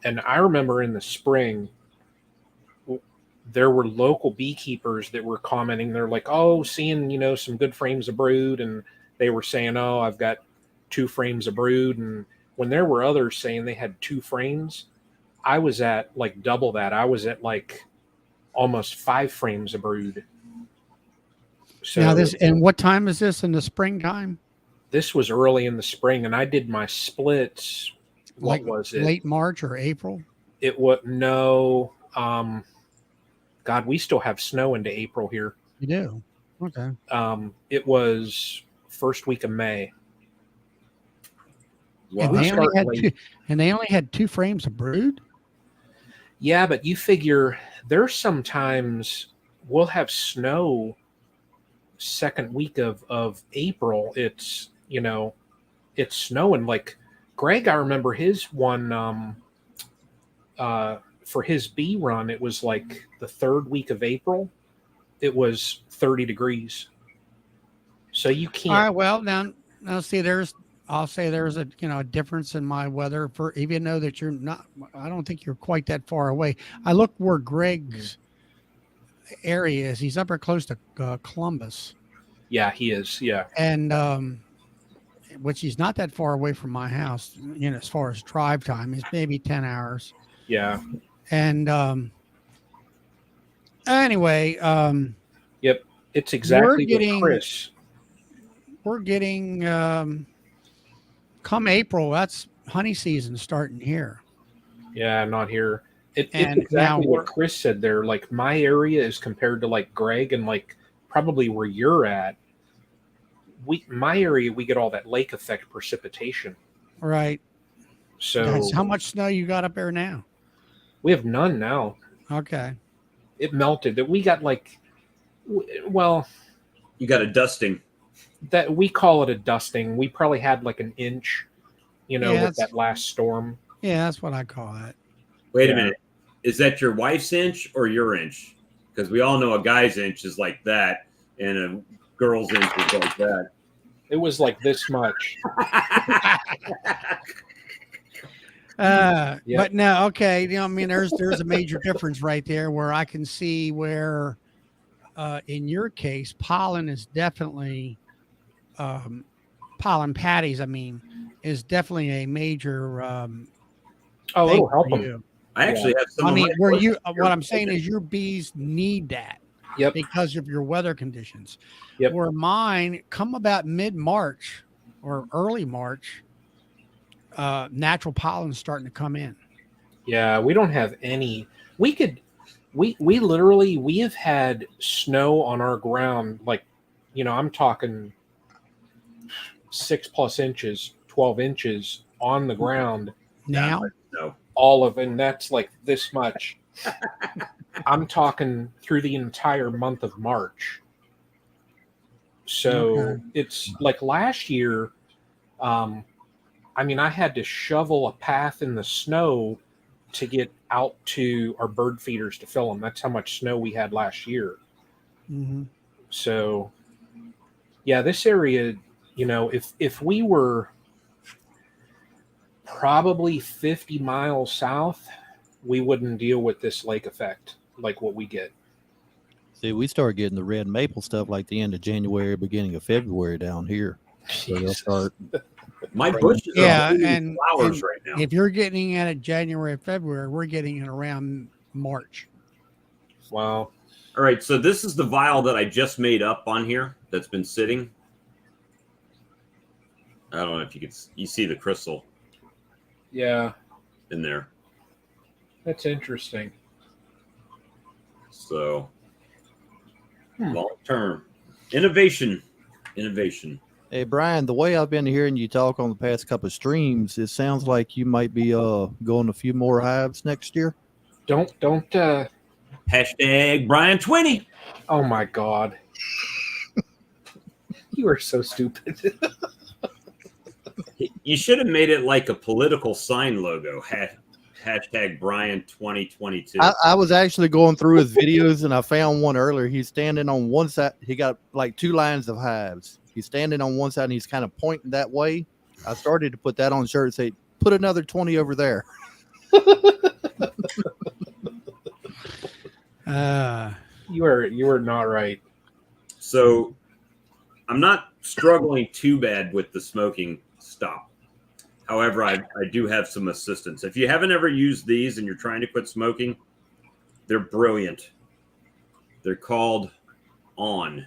And I remember in the spring there were local beekeepers that were commenting. They're like, oh, seeing, some good frames of brood, and they were saying, oh, I've got 2 frames of brood. And when there were others saying they had 2 frames, I was at like double that. I was at like almost 5 frames of brood. So now and what time is this in the springtime? This was early in the spring, and I did my splits. What was it? Late March or April? It was no. God, we still have snow into April here. You do? Okay. It was first week of May. Wow. And they only had 2 frames of brood? Yeah, but you figure there's sometimes we'll have snow second week of April. It's, it's snowing. Like Greg, I remember his one for his bee run, it was like the 3rd week of April. It was 30 degrees. So you can't. All right, well, now see, I'll say there's a difference in my weather, for even though that you're not, I don't think you're quite that far away. I look where Greg's area is. He's up there close to Columbus. Yeah, he is. Yeah. And which he's not that far away from my house, as far as drive time. It's maybe 10 hours. Yeah. And anyway, yep, it's exactly what Chris. We're getting come April, that's honey season starting here. Yeah, not here. It's exactly what Chris said there. Like my area is compared to like Greg and like probably where you're at. My area, we get all that lake effect precipitation. Right. So how much snow you got up there now? We have none now. Okay. it melted. That we got like, well, you got a dusting. That we call it a dusting. We probably had like an inch, with that last storm. Yeah, that's what I call it. Wait a minute. Is that your wife's inch or your inch? Because we all know a guy's inch is like that, and a girl's inch is like that. It was like this much. But no, okay. There's a major difference right there where I can see where, in your case, pollen is definitely, pollen patties, is definitely a major, it'll help them. I actually have some. What I'm saying is your bees need that. Yep. Because of your weather conditions. Yep. Where mine come about mid-March or early March, natural pollen's starting to come in. Yeah, we don't have any. We have had snow on our ground, like, I'm talking 6+ inches, 12 inches on the ground. Now? No. And that's like this much. I'm talking through the entire month of March. So It's like last year, I had to shovel a path in the snow to get out to our bird feeders to fill them. That's how much snow we had last year. Mm-hmm. So, yeah, this area, if we were probably 50 miles south, we wouldn't deal with this lake effect like what we get. See, we start getting the red maple stuff like the end of January, beginning of February down here. So they'll start. My bushes are and flowers right now. If you're getting at it January, February, we're getting it around March. Wow. All right, so this is the vial that I just made up on here that's been sitting. I don't know if you see the crystal. Yeah. In there. That's interesting. So, long term innovation. Hey, Brian, the way I've been hearing you talk on the past couple of streams, it sounds like you might be going a few more hives next year. Don't Hashtag Brian 20. Oh my God. You are so stupid. You should have made it like a political sign logo. Hashtag Brian 2022. I was actually going through his videos and I found one earlier. He's standing on one side. He got like 2 lines of hives. He's standing on one side and he's kind of pointing that way. I started to put that on the shirt and say, put another 20 over there. You are not right. So I'm not struggling too bad with the smoking stop. However, I do have some assistance. If you haven't ever used these and you're trying to quit smoking, they're brilliant. They're called On.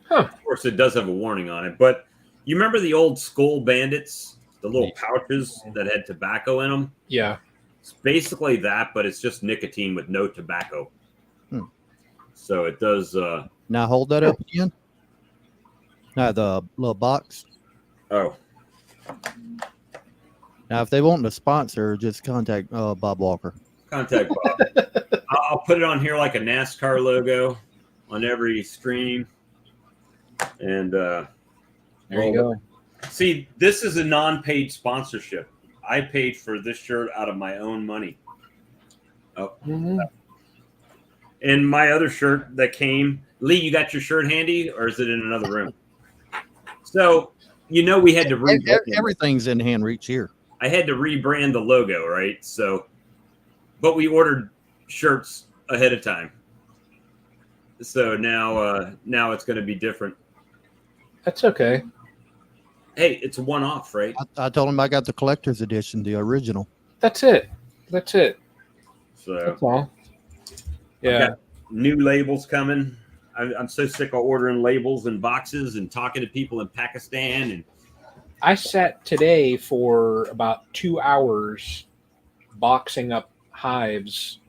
Huh. Of course, it does have a warning on it, but you remember the old Skull Bandits, the little pouches that had tobacco in them? Yeah. It's basically that, but it's just nicotine with no tobacco. So it does. Now hold that up again. Now the little box. Oh. Now, if they want to sponsor, just contact Bob Walker. Contact Bob. I'll put it on here like a NASCAR logo on every stream. And there you go. See, this is a non-paid sponsorship. I paid for this shirt out of my own money. Oh. Mm-hmm. And my other shirt that came, Lee, you got your shirt handy, or is it in another room? So, we had to rebrand. Everything's in hand reach here. I had to rebrand the logo, right? So, but we ordered shirts ahead of time. So now it's going to be different. That's okay. Hey, it's a one-off, right? I told him I got the collector's edition, the original. That's it. So that's all. Yeah. New labels coming. I'm so sick of ordering labels and boxes and talking to people in Pakistan. And I sat today for about 2 hours boxing up hives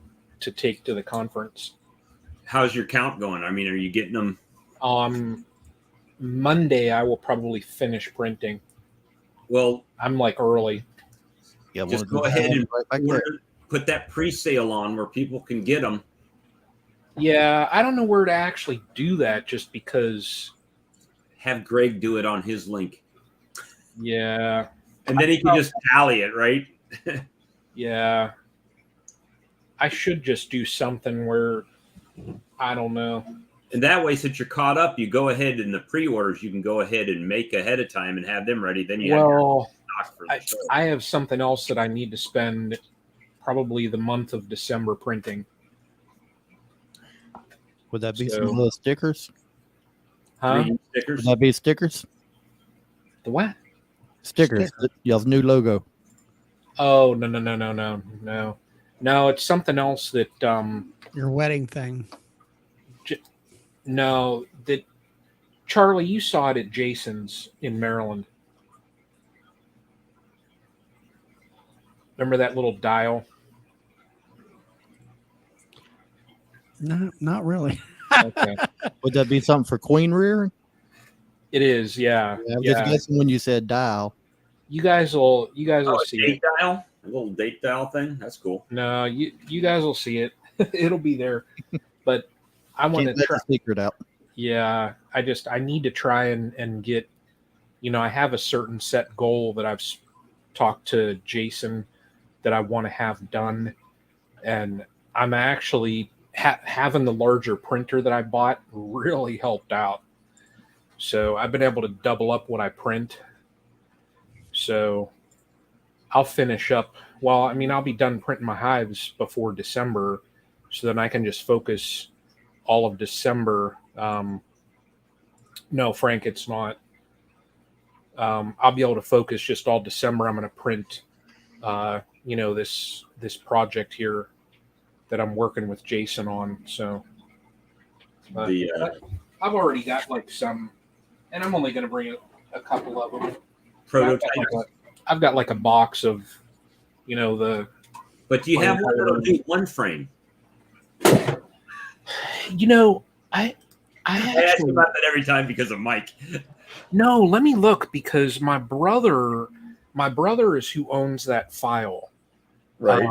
to take to the conference. How's your count going? I mean, are you getting them? Monday, I will probably finish printing. Well, I'm like early. Yeah, just go ahead and put that pre-sale on where people can get them. Yeah, I don't know where to actually do that just because. Have Greg do it on his link. Yeah. And then he can just tally it, right? Yeah. I should just do something where, I don't know. And that way, since you're caught up, you go ahead in the pre-orders, you can go ahead and make ahead of time and have them ready. Then you have your stock for the show. I have something else that I need to spend probably the month of December printing. Would that be some little stickers? Huh? Stickers? Would that be stickers? The what? Stickers. Y'all's new logo. Oh, no. No, it's something else that Your wedding thing. No, that Charlie, you saw it at Jason's in Maryland. Remember that little dial? No, not really. Okay. Would that be something for queen rearing? It is, yeah. I was just guessing when you said dial. You guys will see date it. Dial? A little date dial thing? That's cool. No, you guys will see it. It'll be there. But I want to try. Secret out. Yeah, I need to try and get, I have a certain set goal that I've talked to Jason that I want to have done, and I'm actually having the larger printer that I bought really helped out. So I've been able to double up what I print. So I'll finish up. Well, I mean, I'll be done printing my hives before December, so then I can just focus all of December. No, Frank, it's not. I'll be able to focus just all December. I'm going to print, this project here that I'm working with Jason on. So I've already got like some, and I'm only going to bring a couple of them. Prototypes. I've got like a box of, the. But do you have one that'll do one frame? I ask about that every time because of Mike. No, let me look because my brother is who owns that file. Right.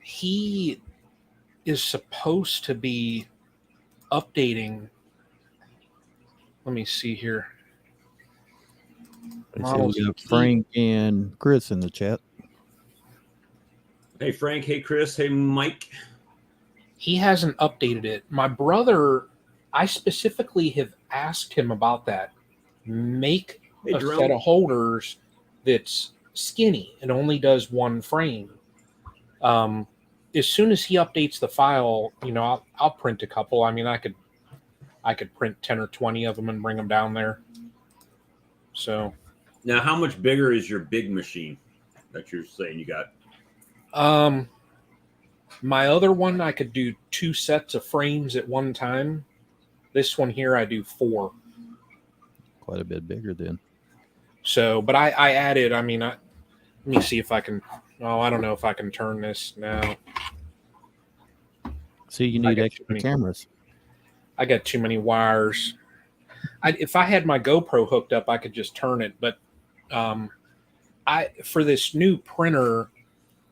He is supposed to be updating. Let me see here. We got Frank and Chris in the chat. Hey, Frank. Hey, Chris. Hey, Mike. He hasn't updated it. My brother, I specifically have asked him about that. Make a set of holders that's skinny and only does one frame. As soon as he updates the file, I'll print a couple. I mean, I could print 10 or 20 of them and bring them down there. So now, how much bigger is your big machine that you're saying you got? My other one, I could do 2 sets of frames at one time. This one here, I do 4. Quite a bit bigger then. So, but I added, let me see if I can, I don't know if I can turn this now. See, you need extra cameras. I got too many wires. If I had my GoPro hooked up, I could just turn it. But for this new printer,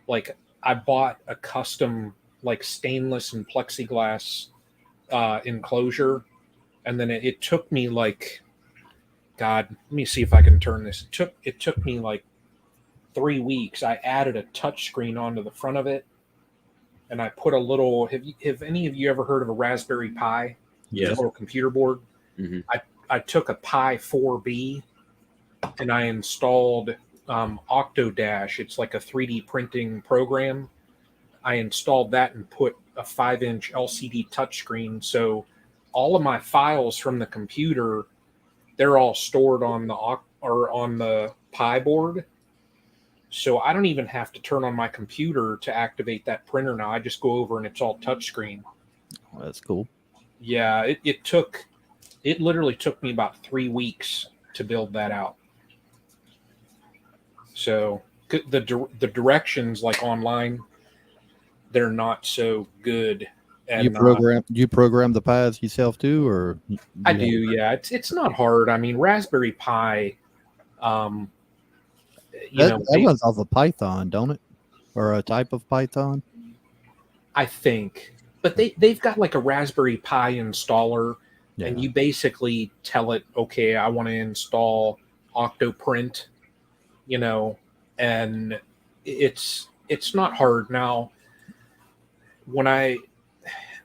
like I bought a custom like stainless and plexiglass enclosure, and then it took me like, God, let me see if I can turn this. It took me like 3 weeks. I added a touch screen onto the front of it, and I put a little. Have any of you ever heard of a Raspberry Pi? Yes. A little computer board. Mm-hmm. I took a Pi 4B, and I installed Octodash. It's like a 3D printing program. I installed that and put a 5-inch LCD touchscreen. So all of my files from the computer, they're all stored on the Pi board. So I don't even have to turn on my computer to activate that printer now. I just go over and it's all touchscreen. Well, that's cool. Yeah, it literally took me about 3 weeks to build that out. So the directions like online, they're not so good. And, you program the Pis yourself too, or I do. Yeah, it's not hard. I mean, Raspberry Pi. That runs off of Python, don't it? or a type of Python? I think. But they've got like a Raspberry Pi installer, and you basically tell it, okay, I want to install Octoprint, and it's not hard. Now, when I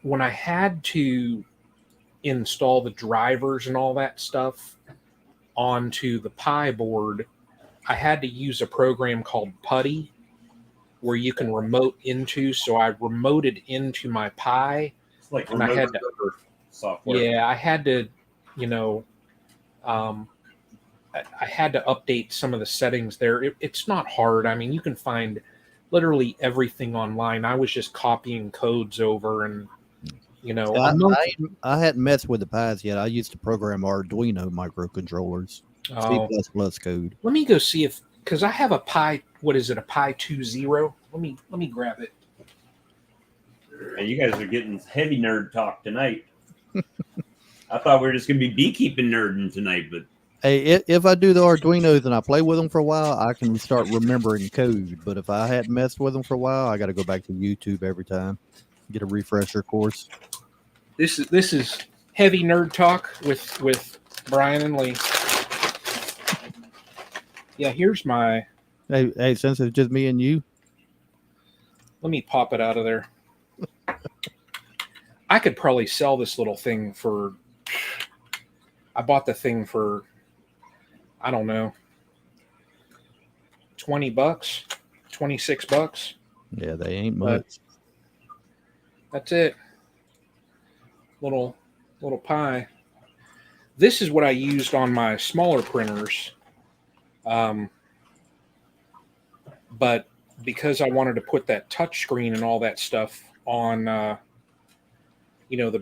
had to install the drivers and all that stuff onto the Pi board, I had to use a program called Putty, where you can remote into. So I remoted into my Pi. It's like and I had to, software. Yeah, I had to, I had to update some of the settings there. It's not hard. I mean, you can find literally everything online. I was just copying codes over and, I hadn't messed with the Pi's yet. I used to program Arduino microcontrollers. C++ code. Let me go see because I have a Pi. What is it? A Pi 2.0. Let me grab it. And you guys are getting heavy nerd talk tonight. I thought we were just going to be beekeeping nerding tonight, but hey, if I do the Arduinos and I play with them for a while, I can start remembering code. But if I hadn't messed with them for a while, I got to go back to YouTube every time, get a refresher course. This is heavy nerd talk with Brian and Lee. Yeah, here's my. Hey, since it's just me and you, let me pop it out of there. I could probably sell this little thing for. I bought the thing for, I don't know, $20, $26. Yeah, they ain't much. That's it. Little Pi. This is what I used on my smaller printers. But because I wanted to put that touch screen and all that stuff on, the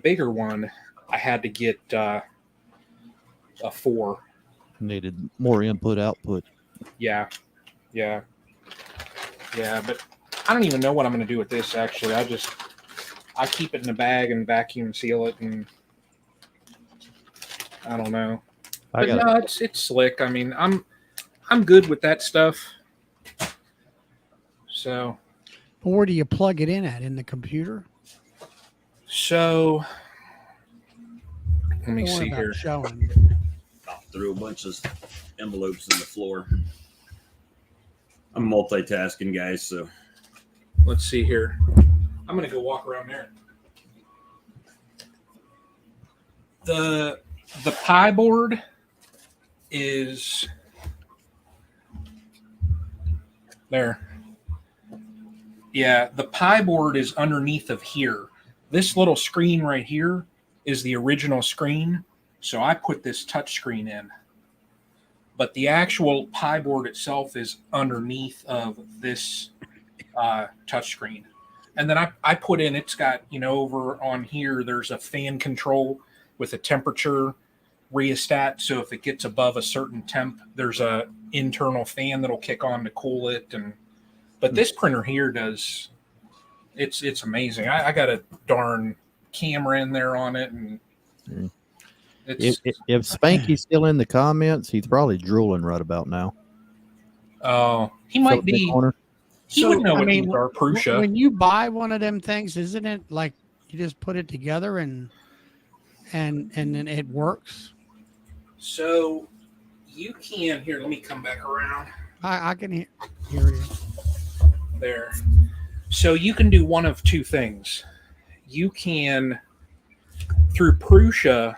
bigger one, I had to get a 4. Needed more output. Yeah. But I don't even know what I'm going to do with this. Actually, I keep it in a bag and vacuum seal it, and I don't know. It's slick. I mean, I'm good with that stuff. So, but where do you plug it in the computer? So, let me see here. Showing. I threw a bunch of envelopes on the floor. I'm multitasking, guys. So, let's see here. I'm gonna go walk around there. The Pi board is there. Yeah, the Pi board is underneath of here. This little screen right here is the original screen. So I put this touch screen in. But the actual Pi board itself is underneath of this touch screen. And then I put in, it's got, over on here, there's a fan control with a temperature rheostat. So if it gets above a certain temp, there's a internal fan that'll kick on to cool it. But this printer here does, it's amazing. I got a darn camera in there on it. And if Spanky's still in the comments, he's probably drooling right about now. Oh, he might be. He would know what these are, Prusa. When you buy one of them things, isn't it like you just put it together and then it works? So you can here. Let me come back around. I can hear you there. So you can do one of two things. You can, through Prusa,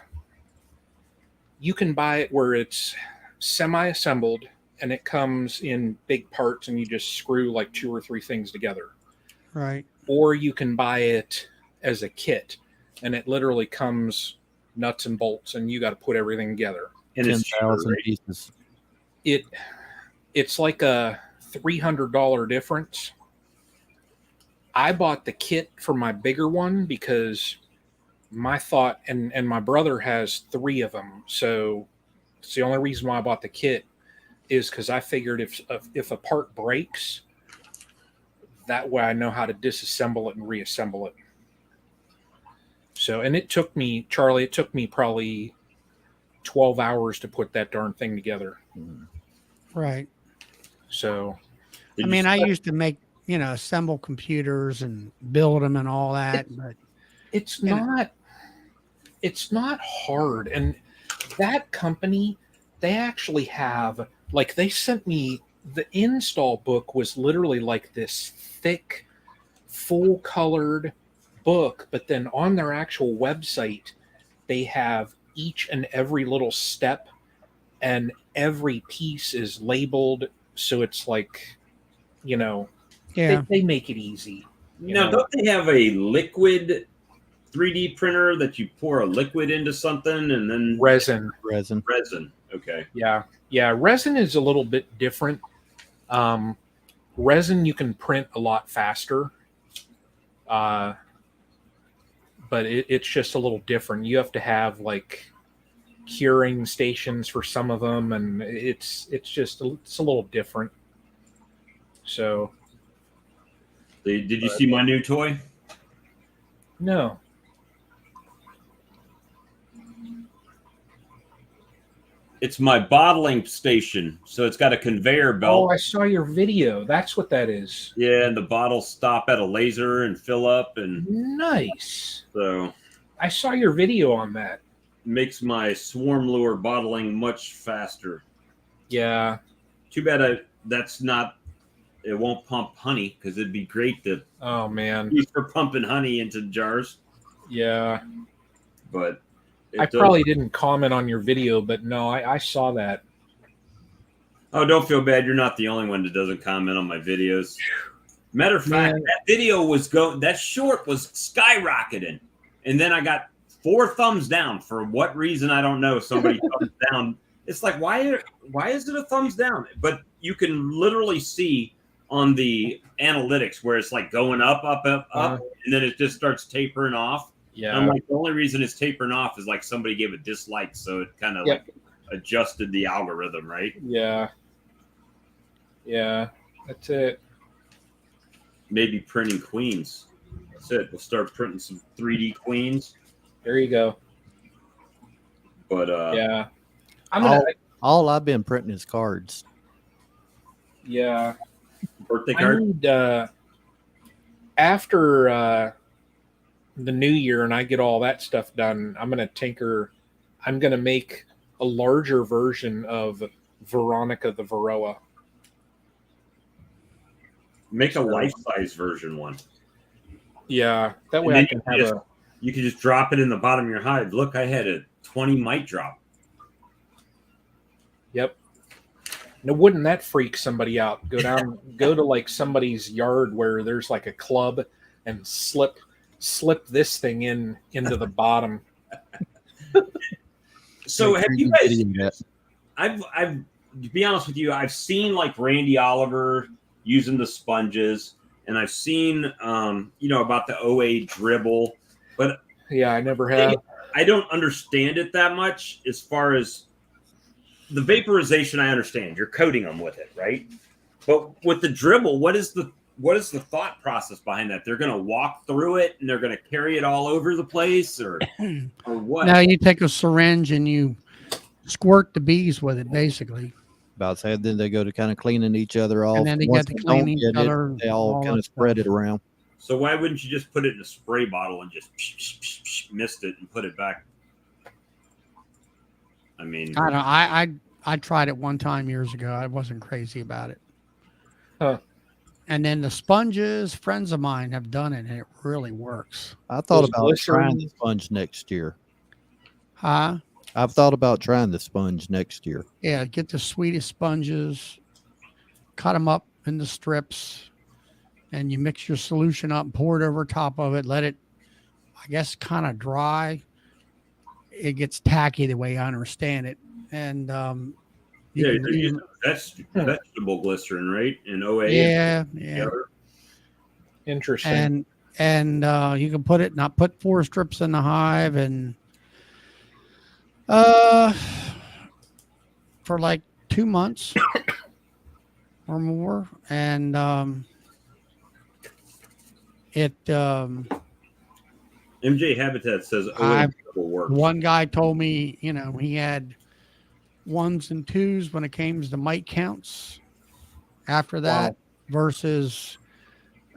you can buy it where it's semi-assembled and it comes in big parts and you just screw like 2 or 3 things together. Right. Or you can buy it as a kit and it literally comes nuts and bolts and you got to put everything together. And 10,000 pieces. It's like a $300 difference. I bought the kit for my bigger one because my thought, and my brother has 3 of them. So it's the only reason why I bought the kit is because I figured if a part breaks, that way I know how to disassemble it and reassemble it. So, and it took me, Charlie, probably 12 hours to put that darn thing together. Right. So, I mean, I used to make assemble computers and build them and all that. But it's not hard. And that company, they actually have, like, they sent me the install book was literally like this thick, full colored book, but then on their actual website, they have each and every little step, and every piece is labeled. So it's like, they make it easy. Now, don't they have a liquid 3D printer that you pour a liquid into something and then resin? Okay. Yeah. Resin is a little bit different. Resin you can print a lot faster, but it's just a little different. You have to have like curing stations for some of them, and it's a little different. So, did you see my new toy? No. It's my bottling station. So it's got a conveyor belt. Oh, I saw your video. That's what that is. Yeah, and the bottles stop at a laser and fill up. And nice. So I saw your video on that. Makes my swarm lure bottling much faster. Yeah. Too bad it won't pump honey, because it'd be great to use for pumping honey into jars. Yeah. But I probably didn't comment on your video, but no, I saw that. Oh, don't feel bad. You're not the only one that doesn't comment on my videos. Matter of fact, that video that short was skyrocketing. And then I got 4 thumbs down. For what reason, I don't know. Somebody thumbs down. It's like, why is it a thumbs down? But you can literally see on the analytics where it's like going up, and then it just starts tapering off. Yeah. And I'm like, the only reason it's tapering off is like somebody gave a dislike, so it kind of like adjusted the algorithm, right? Yeah. Yeah. That's it. Maybe printing queens. That's it. We'll start printing some 3D queens. There you go. But yeah. All I've been printing is cards. Yeah. Birthday card. After the new year and I get all that stuff done, I'm gonna tinker. I'm gonna make a larger version of Veronica the Varroa. Make a life-size version one. Yeah, that way I can have you can just drop it in the bottom of your hive. Look, I had a 20 mite drop. Yep. Now, wouldn't that freak somebody out? Go to like somebody's yard where there's like a club and slip this thing into the bottom. So have you guys? I've to be honest with you, I've seen like Randy Oliver using the sponges, and I've seen about the OA dribble, but yeah, I never have. I don't understand it that much. As far as the vaporization, I understand you're coating them with it, right? But with the dribble, what is the thought process behind that? They're going to walk through it and they're going to carry it all over the place, or what? Now you take a syringe and you squirt the bees with it, basically. About to say, then they go to kind of cleaning each other off. And then they get to clean each other. They all kind of spread it around. So why wouldn't you just put it in a spray bottle and just mist it and put it back? I mean, I don't know. I tried it one time years ago. I wasn't crazy about it. Huh. And then the sponges, friends of mine have done it, and it really works. I thought about trying the sponge next year. Huh? I've thought about trying the sponge next year. Yeah, get the sweetest sponges, cut them up into strips, and you mix your solution up, pour it over top of it, let it, I guess, kind of dry. It gets tacky the way I understand it. And that's vegetable glycerin, right? And OA. Yeah. Interesting. And you can put 4 strips in the hive, and for like 2 months or more, and MJ Habitat says OA works. One guy told me, he had 1s and 2s when it came to mite counts after that versus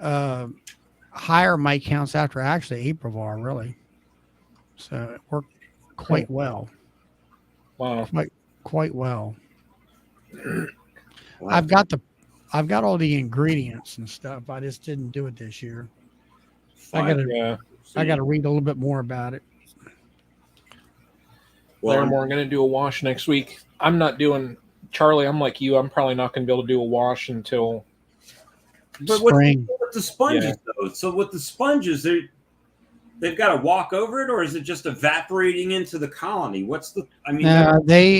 higher mite counts after actually Aprovar, really. So it worked quite well. Wow. Quite well. Wow. I've got all the ingredients and stuff. I just didn't do it this year. I got to read a little bit more about it. Well, we're going to do a wash next week. I'm not doing, Charlie, I'm like you. I'm probably not going to be able to do a wash until spring. With the sponges, though? So with the sponges, they've got to walk over it, or is it just evaporating into the colony?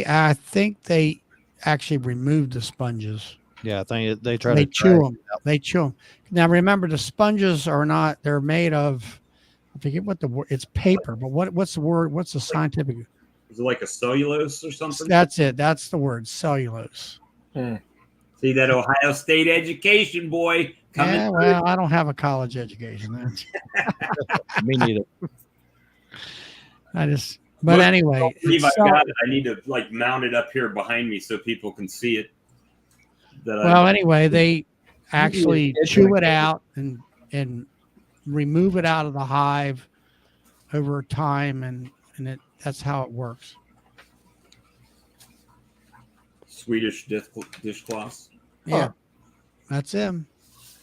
I think they actually removed the sponges. Yeah, I think they chew them. They chew them. Now remember, the sponges are not. They're made of. I forget what the word. It's paper, but what's the word? What's the scientific? Is it like a cellulose or something? That's it. That's the word, cellulose. See that Ohio State education, boy. Well, I don't have a college education. Me neither. But anyway. I got it. I need to mount it up here behind me so people can see it. Anyway, they actually chew it out and remove it out of the hive over time, and that's how it works. Swedish dishcloths. Yeah, that's him.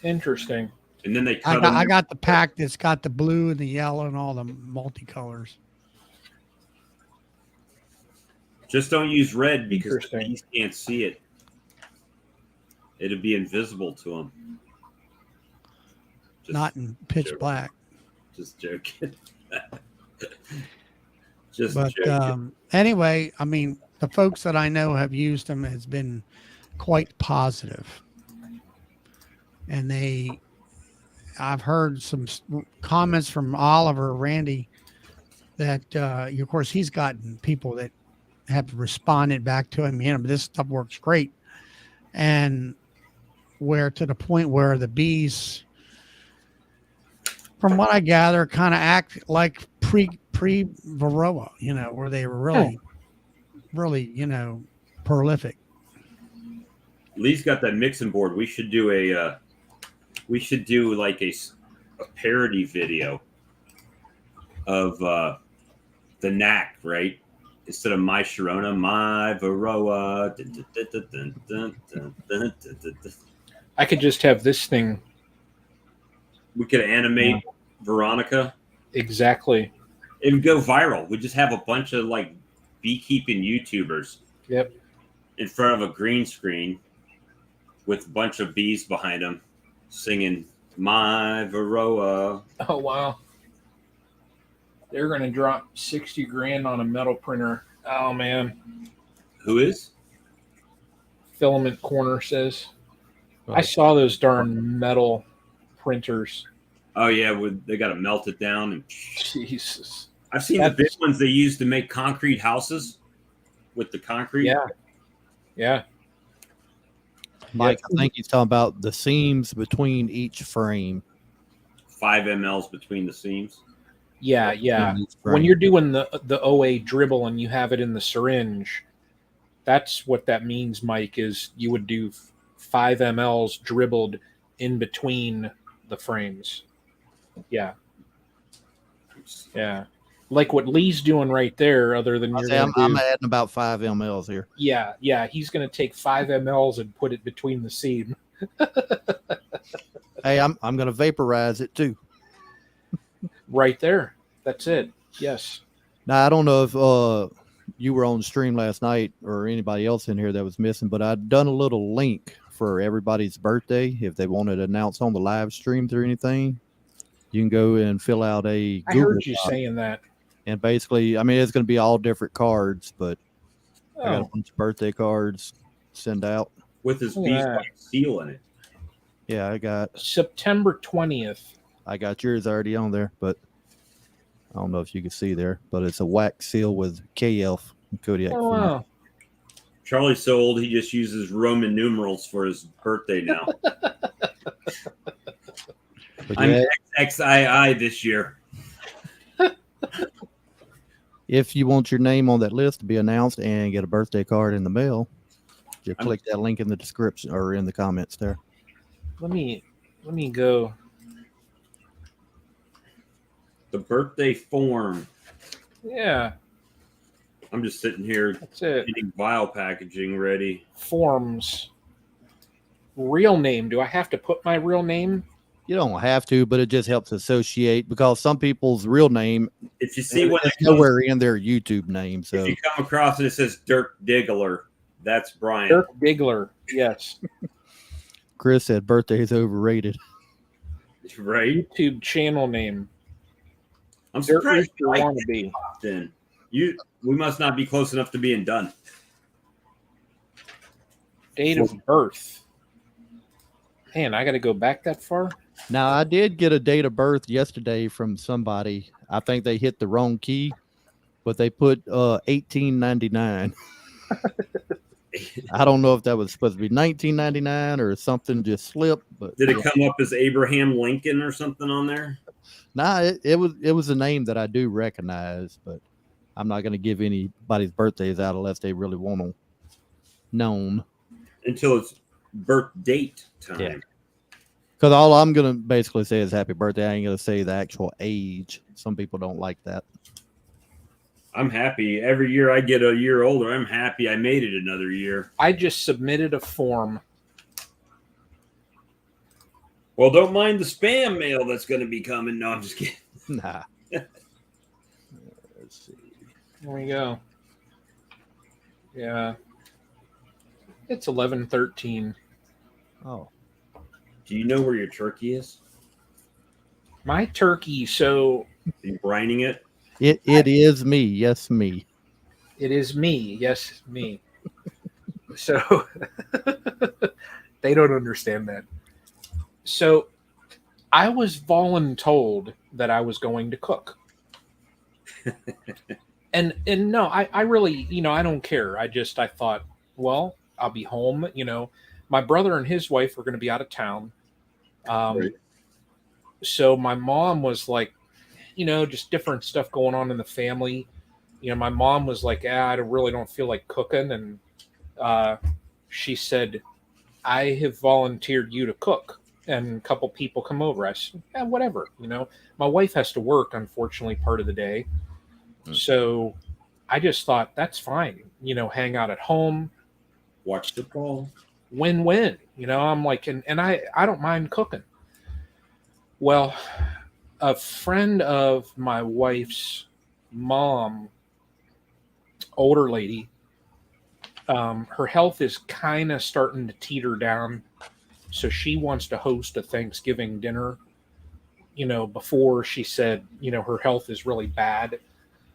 Interesting. And then they I got the pack that's got the blue and the yellow and all the multicolors. Just don't use red because the bees can't see it. It'll be invisible to them. Not in pitch black. Just joking. Anyway, I mean, the folks that I know have used them has been quite positive. And I've heard some comments from Oliver, Randy, that of course he's gotten people that have responded back to him, this stuff works great. And to the point where the bees, from what I gather, kind of act like pre-varroa, where they were really, prolific. Lee's got that mixing board. We should do a parody video of the knack, right? Instead of my Sharona, my Varroa. I could just have this thing. We could animate Veronica. Exactly. It would go viral. We just have a bunch of beekeeping YouTubers. Yep. In front of a green screen with a bunch of bees behind them singing my Varroa. Oh, wow. They're going to drop 60 grand on a metal printer. Oh, man. Who is? Filament Corner says. Oh. I saw those darn metal printers. Oh, yeah. They got to melt it down. And Jesus. I've seen the big ones they use to make concrete houses with the concrete. Yeah. Yeah. Mike, I think he's talking about the seams between each frame. 5 mLs between the seams. Yeah, yeah. When you're doing the OA dribble and you have it in the syringe, that's what that means, Mike, is you would do 5 mLs dribbled in between the frames. Yeah. Yeah. Like what Lee's doing right there, other than I'm adding about 5 mLs here. Yeah, yeah. He's going to take 5 mLs and put it between the seam. Hey, I'm going to vaporize it too. Right there. That's it. Yes. Now, I don't know if you were on the stream last night or anybody else in here that was missing, but I'd done a little link for everybody's birthday. If they wanted to announce on the live streams or anything, you can go and fill out a Google. I heard you saying that. And basically, I mean, it's going to be all different cards, but I got a bunch of birthday cards send out. With his beeswax seal in it. Yeah, I got September 20th. I got yours already on there, but I don't know if you can see there, but it's a wax seal with K-Elf and Kodiak. Oh, wow. Charlie's so old, he just uses Roman numerals for his birthday now. I'm XXII this year. If you want your name on that list to be announced and get a birthday card in the mail, you click that link in the description or in the comments there. Let me go. The birthday form. Yeah. I'm just sitting here That's it. getting vial packaging ready. Forms. Real name. Do I have to put my real name? You don't have to, but it just helps associate because some people's real name If you see when it's nowhere in their YouTube name. So if you come across it, it says Dirk Diggler. That's Brian. Dirk Diggler. Yes. Chris said birthday is overrated. Right? YouTube channel name. I'm surprised you want to be. Then we must not be close enough to being done. Date of birth. Man, I got to go back that far. Now, I did get a date of birth yesterday from somebody. I think they hit the wrong key, but they put 1899. I don't know if that was supposed to be 1999 or something just slipped. But did it come up as Abraham Lincoln or something on there? Nah, it was a name that I do recognize, but I'm not going to give anybody's birthdays out unless they really want them known. Until it's birth date time. Yeah. Because all I'm going to basically say is happy birthday. I ain't going to say the actual age. Some people don't like that. I'm happy. Every year I get a year older, I'm happy I made it another year. I just submitted a form. Well, don't mind the spam mail that's going to be coming. No, I'm just kidding. Nah. Let's see. There we go. Yeah. It's 11:13. Oh. Do you know where your turkey is? My turkey, so... Are you brining it? It is me. Yes, me. It is me. Yes, me. So, they don't understand that. So, I was voluntold that I was going to cook. and no, I really, I don't care. I thought, well, I'll be home. My brother and his wife are going to be out of town. Right. So my mom was like, just different stuff going on in the family. My mom was like, I really don't feel like cooking. And she said, I have volunteered you to cook. And a couple people come over. I said, yeah, whatever. My wife has to work, unfortunately, part of the day. So I just thought, that's fine. Hang out at home. Watch the ball. Win-win. I'm like, and I don't mind cooking. Well, a friend of my wife's mom, older lady, her health is kind of starting to teeter down. So she wants to host a Thanksgiving dinner, before she said, her health is really bad.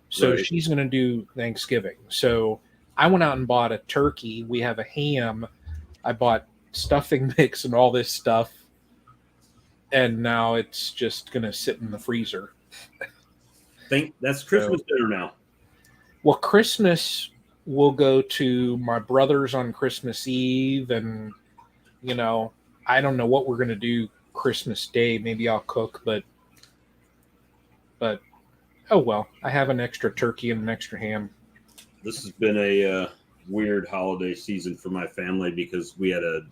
So Right. She's going to do Thanksgiving. So I went out and bought a turkey. We have a ham. I bought stuffing mix and all this stuff. And now it's just going to sit in the freezer. That's Christmas dinner now. Well, Christmas will go to my brother's on Christmas Eve. And, I don't know what we're going to do Christmas Day. Maybe I'll cook, but oh well, I have an extra turkey and an extra ham. This has been a weird holiday season for my family because we had a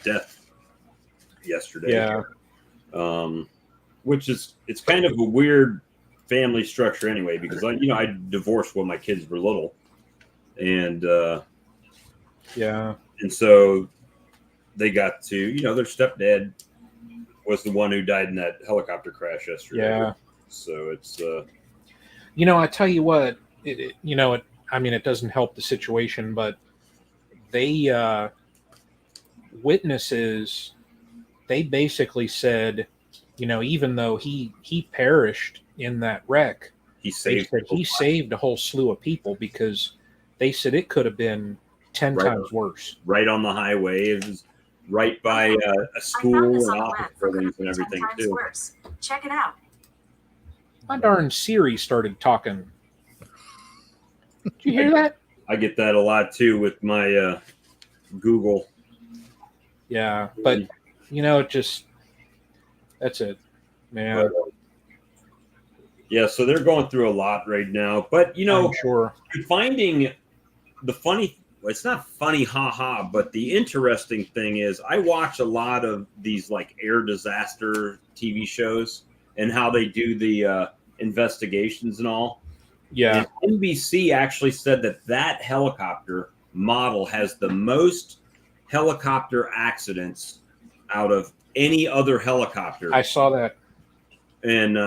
death yesterday. Yeah. Which it's kind of a weird family structure anyway, because I divorced when my kids were little, and yeah, and so they got to their stepdad was the one who died in that helicopter crash yesterday. Yeah. So it's I tell you what, it doesn't help the situation, but they witnesses, they basically said, even though he perished in that wreck, he saved a whole slew of people, because they said it could have been 10 times worse. Right on the highway. It was right by a school and office buildings and everything too. Worse. Check it out. My darn Siri started talking. Did you hear that? I get that a lot too with my Google. Yeah, but that's it, man. Yeah, so they're going through a lot right now. But I'm sure finding the funny, it's not funny, haha, but the interesting thing is I watch a lot of these like air disaster TV shows and how they do the investigations and all. Yeah. And NBC actually said that helicopter model has the most helicopter accidents out of any other helicopter. I saw that. And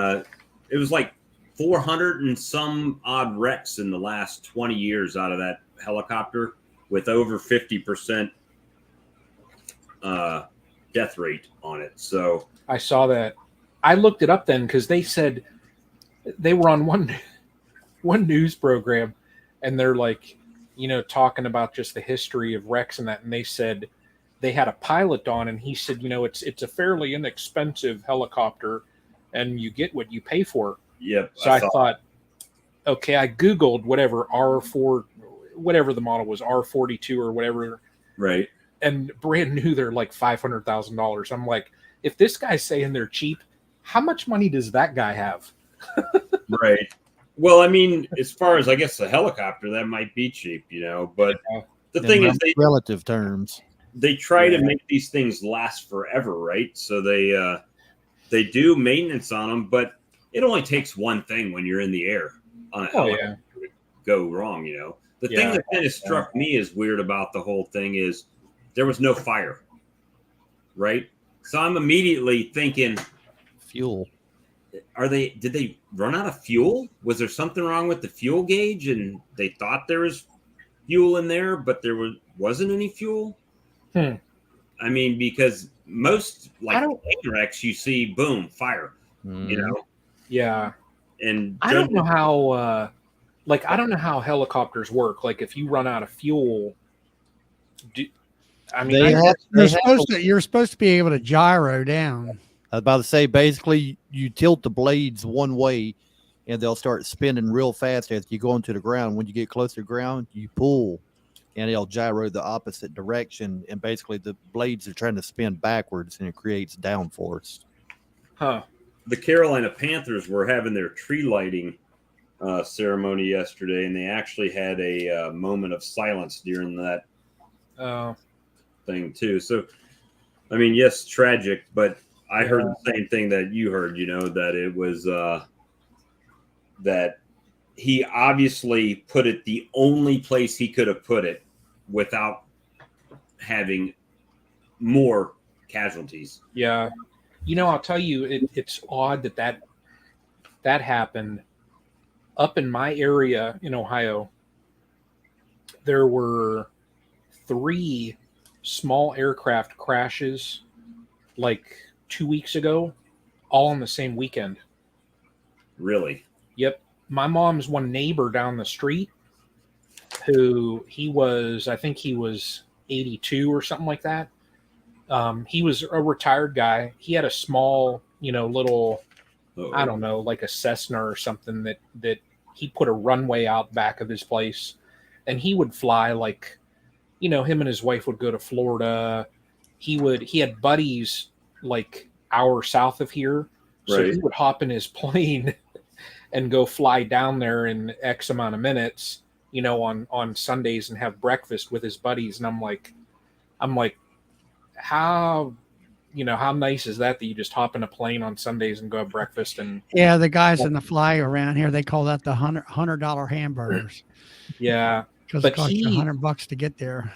it was like 400 and some odd wrecks in the last 20 years out of that helicopter, with over 50% death rate on it. So I saw that. I looked it up then because they said they were on one news program, and they're like, talking about just the history of wrecks and that, and they said they had a pilot on, and he said, it's a fairly inexpensive helicopter, and you get what you pay for. Yep. So I thought, okay, I Googled whatever R4, whatever the model was, R42 or whatever. Right. And brand new, they're like $500,000. I'm like, if this guy's saying they're cheap, how much money does that guy have? Right. Well, I mean, as far as I guess the helicopter, that might be cheap, but the thing is, relative terms, they try to make these things last forever, right? So they do maintenance on them, but it only takes one thing when you're in the air on a helicopter to go wrong, The thing that kind of struck me as weird about the whole thing is there was no fire, right? So I'm immediately thinking, fuel. Did they run out of fuel? Was there something wrong with the fuel gauge and they thought there was fuel in there, but there wasn't any fuel? I mean, because most plane wrecks you see, boom, fire, Yeah. And I don't know how, I don't know how helicopters work. Like, if you run out of fuel, you're supposed to be able to gyro down. I was about to say, basically, you tilt the blades one way, and they'll start spinning real fast as you go into the ground. When you get close to the ground, you pull, and it'll gyro the opposite direction. And basically, the blades are trying to spin backwards, and it creates downforce. Huh. The Carolina Panthers were having their tree lighting ceremony yesterday, and they actually had a moment of silence during that thing, too. So, I mean, yes, tragic, but I heard the same thing that you heard, that it was that he obviously put it the only place he could have put it without having more casualties. Yeah. I'll tell you, it's odd that happened up in my area in Ohio. There were 3 small aircraft crashes like 2 weeks ago, all on the same weekend. Really? Yep. My mom's one neighbor down the street who I think he was 82 or something like that. He was a retired guy. He had a small, little, I don't know, like a Cessna or something that he put a runway out back of his place, and he would fly like, him and his wife would go to Florida. He had buddies like hour south of here. So he would hop in his plane and go fly down there in X amount of minutes, on Sundays, and have breakfast with his buddies. And I'm like, how nice is that you just hop in a plane on Sundays and go have breakfast? And the guys in the fly around here, they call that the $100 hamburgers. Yeah. Because it costs you $100 to get there.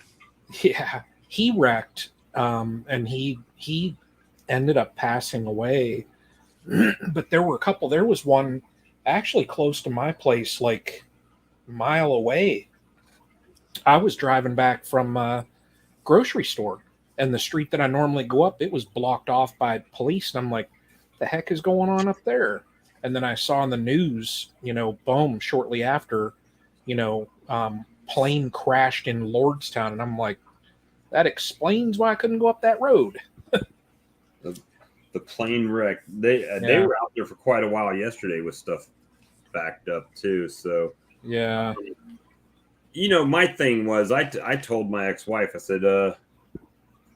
Yeah. He wrecked, and he ended up passing away. But there was one actually close to my place, like a mile away. I was driving back from a grocery store, and the street that I normally go up, it was blocked off by police. And I'm like, the heck is going on up there? And then I saw on the news, boom, shortly after, plane crashed in Lordstown. And I'm like, that explains why I couldn't go up that road. The plane wreck. They were out there for quite a while yesterday with stuff backed up too. So yeah, my thing was I told my ex-wife, I said, you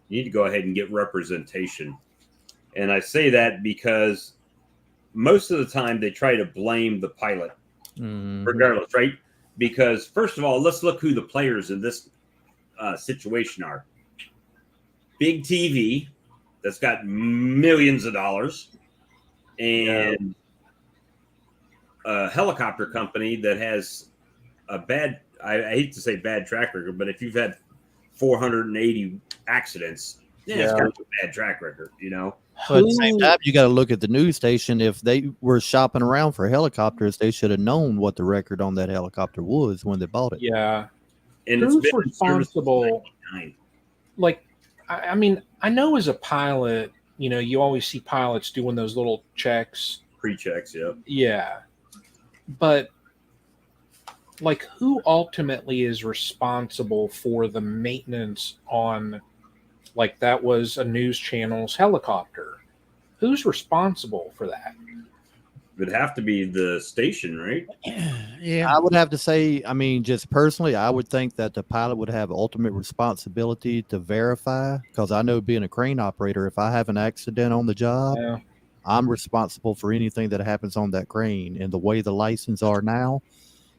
need to go ahead and get representation. And I say that because most of the time they try to blame the pilot, regardless, right? Because first of all, let's look who the players in this situation are. Big TV that's got millions of dollars, and a helicopter company that has a bad, I hate to say bad track record, but if you've had 480 accidents, it's kind of a bad track record, you know. But at the same time, you got to look at the news station. If they were shopping around for helicopters, they should have known what the record on that helicopter was when they bought it. Yeah. And who's responsible? Like, I mean, I know as a pilot, you know, you always see pilots doing those little checks. Pre-checks, yeah. Yeah. But, like, who ultimately is responsible for the maintenance on, like, that was a news channel's helicopter? Who's responsible for that? It would have to be the station, right? Yeah. I would have to say, I mean, just personally, I would think that the pilot would have ultimate responsibility to verify, because I know being a crane operator, if I have an accident on the job, Yeah. I'm responsible for anything that happens on that crane. And the way the licenses are now,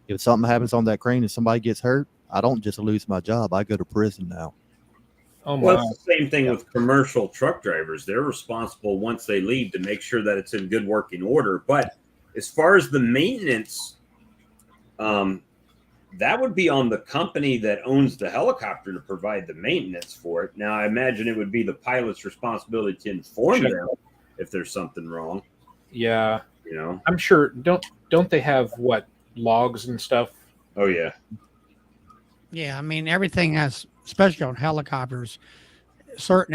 if something happens on that crane and somebody gets hurt, I don't just lose my job. I go to prison now. Oh my. Well, it's the same thing with commercial truck drivers. They're responsible once they leave to make sure that it's in good working order. But as far as the maintenance, that would be on the company that owns the helicopter to provide the maintenance for it. Now, I imagine it would be the pilot's responsibility to inform them if there's something wrong. Yeah. You know, I'm sure. Don't they have what, logs and stuff? Oh yeah. Yeah, I mean everything has, especially on helicopters, certain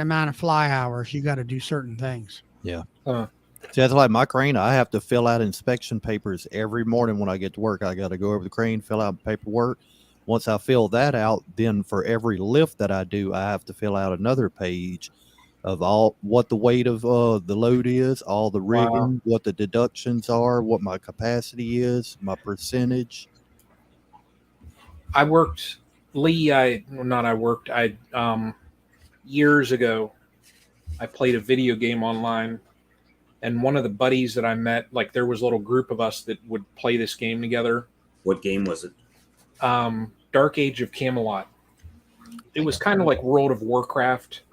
amount of fly hours. You got to do certain things. Yeah. See, that's like my crane. I have to fill out inspection papers every morning when I get to work. I got to go over the crane, fill out paperwork. Once I fill that out, then for every lift that I do, I have to fill out another page of all what the weight of the load is, all the rigging, what the deductions are, what my capacity is, my percentage. I worked, years ago, I played a video game online, and one of the buddies that I met, like there was a little group of us that would play this game together. What game was it? Dark Age of Camelot. It was kind of like World of Warcraft.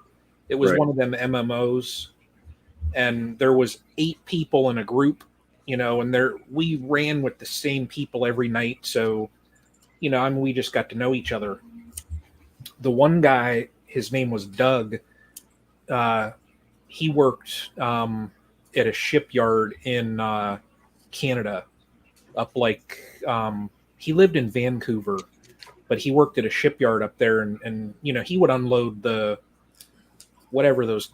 It was one of them MMOs, and there was 8 people in a group, you know, and we ran with the same people every night. So, you know, I mean, we just got to know each other. The one guy, his name was Doug. He worked at a shipyard in Canada, up like he lived in Vancouver, but he worked at a shipyard up there, and you know, he would unload the whatever those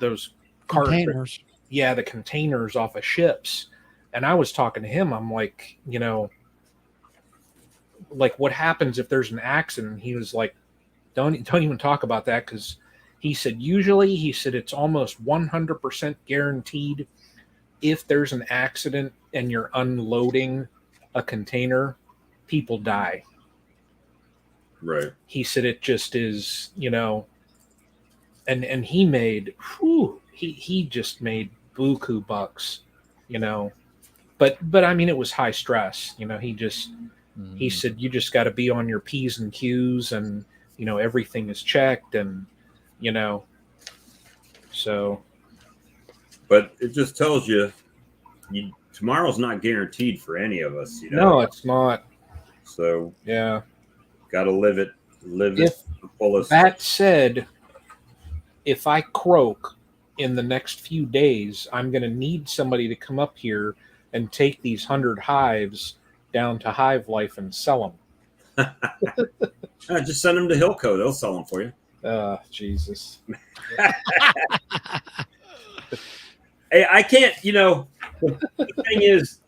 Containers. The containers off of ships. And I was talking to him. I'm like, you know, like what happens if there's an accident? He was like, don't even talk about that, because he said it's almost 100% guaranteed if there's an accident and you're unloading a container, people die. Right. He said it just is, you know, and he made, he just made buku bucks, you know, but I mean, it was high stress, you know. He said, you just got to be on your P's and Q's, and, you know, everything is checked, and, you know, so. But it just tells you, tomorrow's not guaranteed for any of us, you know. No, it's not. So yeah, got to live it the fullest. That said, if I croak in the next few days, I'm going to need somebody to come up here and take these 100 hives down to Hive Life and sell them. Just send them to Hilco. They'll sell them for you. Jesus. Hey, I can't, you know, the thing is,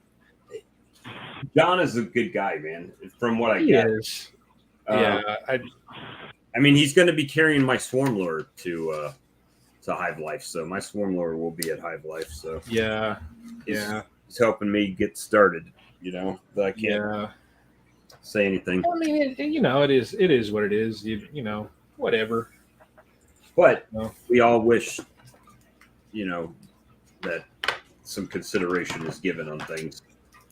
John is a good guy, man, from what I get. Is. Yeah. I mean, he's going to be carrying my swarm lure to Hive Life, so my swarm lure will be at Hive Life. So yeah, he's helping me get started. You know, but I can't say anything. I mean, you know, it is what it is. You know, whatever. But we all wish, you know, that some consideration is given on things.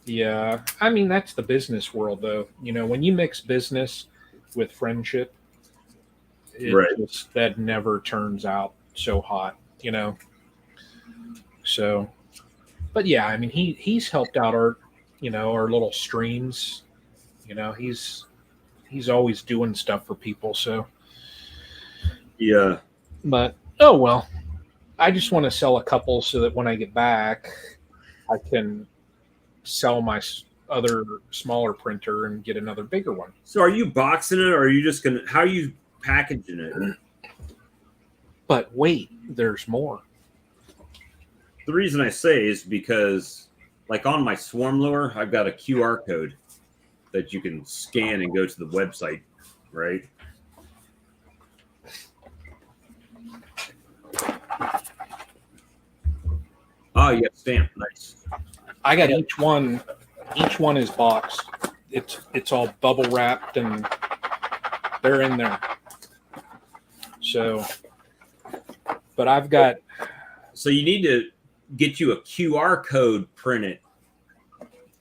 Yeah, I mean, that's the business world, though. You know, when you mix business with friendship, that never turns out so hot, you know. So, but yeah, I mean, he's helped out Art, our little streams. He's always doing stuff for people. So yeah. But oh well, I just want to sell a couple so that when I get back, I can sell my other smaller printer and get another bigger one. So are you boxing it, or are you just gonna? How are you packaging it? But wait, there's more. The reason I say is because, like on my swarm lure, I've got a QR code that you can scan and go to the website, right? Oh, you got stamped. Nice. I got each one. Each one is boxed. It's all bubble wrapped and they're in there. So, but I've got. So you need to get you a QR code printed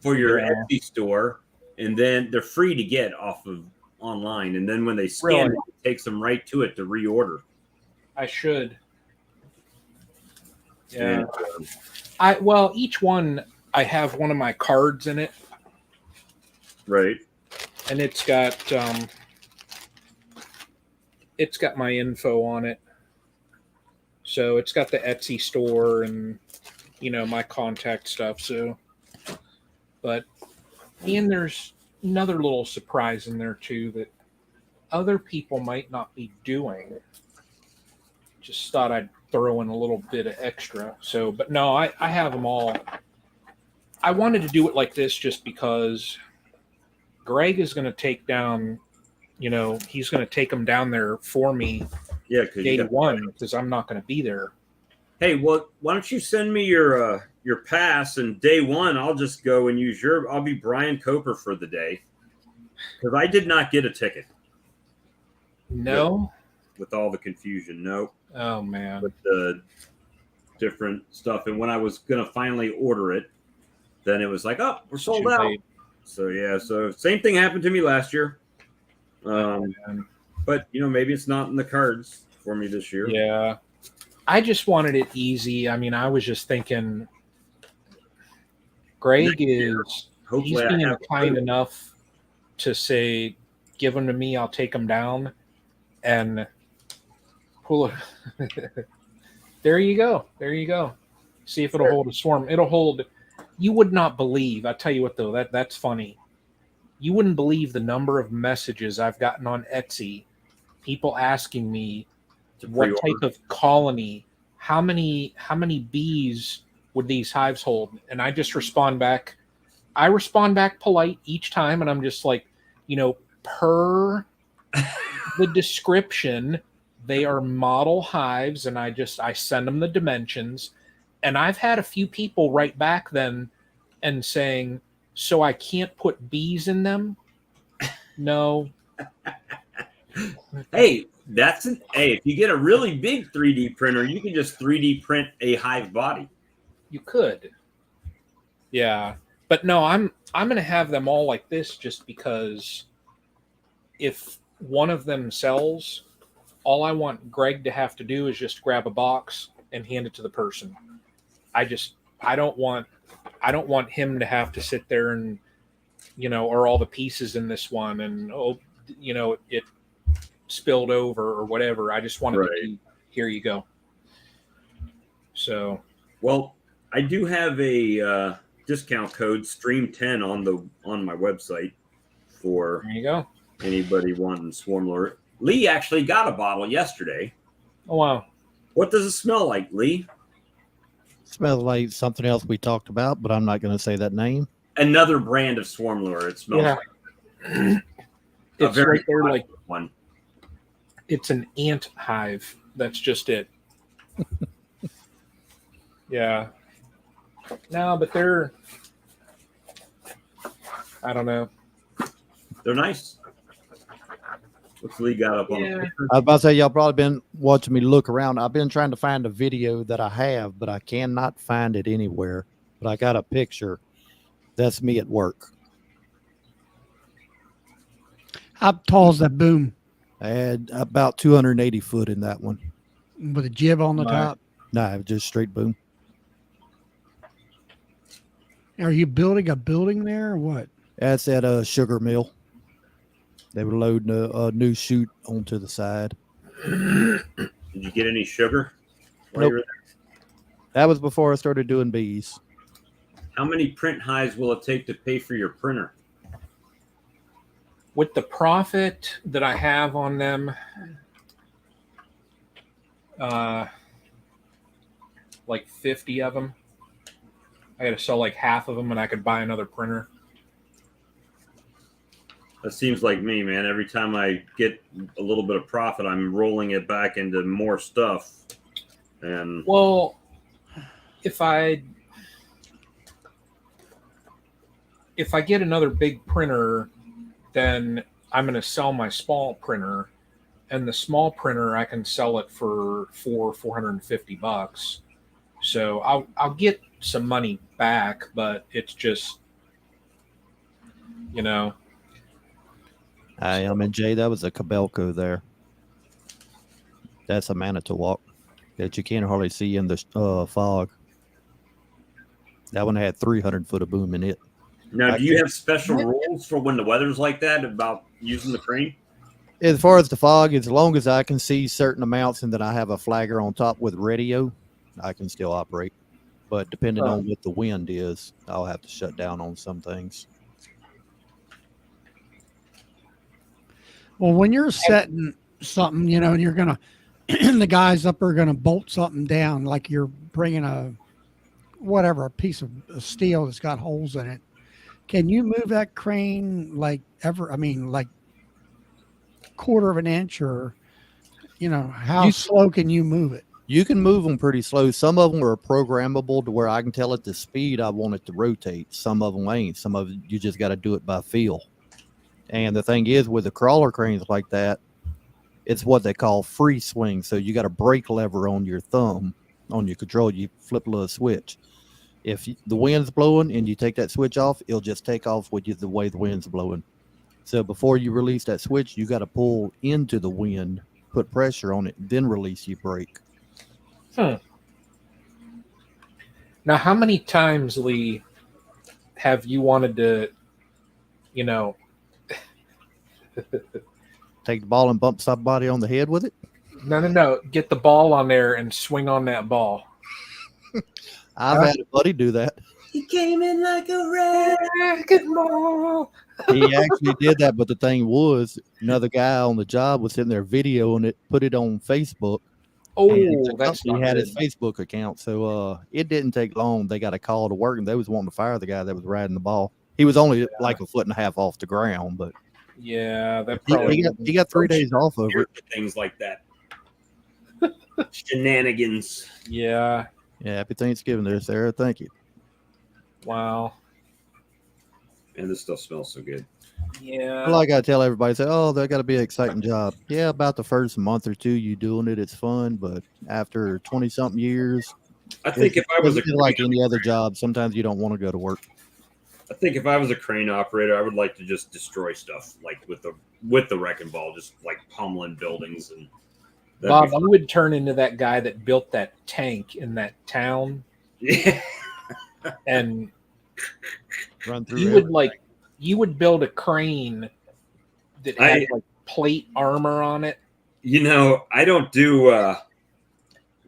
for your Etsy store, and then they're free to get off of online. And then when they scan it, it takes them right to it to reorder. I should. Yeah. And, each one I have one of my cards in it. Right. And it's got my info on it. So it's got the Etsy store and my contact stuff. So, but and there's another little surprise in there too that other people might not be doing. Just thought I'd throw in a little bit of extra. So, but no, I have them all. I wanted to do it like this just because Greg is going to take down, he's going to take them down there for me. Yeah, day one, because I'm not going to be there. Hey, well, why don't you send me your pass, and day one I'll just go and use I'll be Brian Coper for the day, because I did not get a ticket. No, with all the confusion. No. Oh man. With the different stuff, and when I was gonna finally order it, then it was like, oh, we're sold out. So yeah, so same thing happened to me last year. But maybe it's not in the cards for me this year. Yeah. I just wanted it easy. I mean, I was just thinking Greg he's being kind enough to say, give them to me, I'll take them down and pull it. There you go. See if it'll hold a swarm. It'll hold. You would not believe. I tell you what, though, that's funny. You wouldn't believe the number of messages I've gotten on Etsy, people asking me what type of colony, how many bees would these hives hold, and I just respond back. I respond back polite each time, and I'm just like, per the description, they are model hives, and I send them the dimensions. And I've had a few people write back then and saying, so I can't put bees in them? No. Hey, if you get a really big 3D printer, you can just 3D print a hive body. You could. Yeah. But no, I'm going to have them all like this just because if one of them sells, all I want Greg to have to do is just grab a box and hand it to the person. I don't want him to have to sit there and, are all the pieces in this one and, it spilled over or whatever. I just want to be, here you go. So, well, I do have a discount code Stream10 on my website for there you go. Anybody wanting swarm lure. Lee actually got a bottle yesterday. Oh wow. What does it smell like, Lee? Smells like something else we talked about, but I'm not going to say that name. Another brand of swarm lure. It smells like it's right there, like one. It's an ant hive. That's just it. Yeah. No, but I don't know. They're nice. What's Lee got up on? I was about to say, y'all probably been watching me look around. I've been trying to find a video that I have, but I cannot find it anywhere. But I got a picture. That's me at work. How tall is that boom? I had about 280 foot in that one. With a jib on the top? No, just straight boom. Are you building a building there or what? That's at a sugar mill. They were loading a new chute onto the side. Did you get any sugar while Nope. you were there? That was before I started doing bees. How many print highs will it take to pay for your printer? With the profit that I have on them, like 50 of them, I got to sell like half of them and I could buy another printer. That seems like me, man. Every time I get a little bit of profit, I'm rolling it back into more stuff. And well, if I get another big printer, then I'm going to sell my small printer, and the small printer I can sell it for $450. So I'll get some money back, but it's just, I am in Jay. That was a Cabelco there. That's a Manitowoc that you can't hardly see in the fog. That one had 300 foot of boom in it. Now, do you have special rules for when the weather's like that about using the crane? As far as the fog, as long as I can see certain amounts and then I have a flagger on top with radio, I can still operate. But depending on what the wind is, I'll have to shut down on some things. Well, when you're setting something, and you're going to, the guys up are going to bolt something down, like you're bringing a piece of steel that's got holes in it. Can you move that crane like quarter of an inch, or how slow can you move it? You can move them pretty slow. Some of them are programmable to where I can tell it the speed I want it to rotate. Some of them ain't. Some of it, you just got to do it by feel. And the thing is, with the crawler cranes like that, it's what they call free swing. So you got a brake lever on your thumb, on your control. You flip a little switch. If the wind's blowing and you take that switch off, it'll just take off with you the way the wind's blowing. So before you release that switch, you got to pull into the wind, put pressure on it, then release your brake. Now, how many times, Lee, have you wanted to, take the ball and bump somebody on the head with it? No. Get the ball on there and swing on that ball. I've had a buddy do that. He came in like a wrecking ball. He actually did that, but the thing was, another guy on the job was sitting there videoing it, put it on Facebook. Oh, that's not he had good. his Facebook account, so it didn't take long. They got a call to work, and they was wanting to fire the guy that was riding the ball. He was only like a foot and a half off the ground, but that probably he got 3 days off over it. Things like that. Shenanigans. Yeah. Yeah, happy Thanksgiving there, Sarah. Thank you. Wow. And this stuff smells so good. Yeah. Like I tell everybody, say, oh, that got to be an exciting job. Yeah, about the first month or two you doing it, it's fun. But after 20-something years, I think if I was like any other job, sometimes you don't want to go to work. I think if I was a crane operator, I would like to just destroy stuff, like with the wrecking ball, just like pummeling buildings. And Bob, you would turn into that guy that built that tank in that town. Yeah. And run through. You would build a crane that had like plate armor on it. I don't do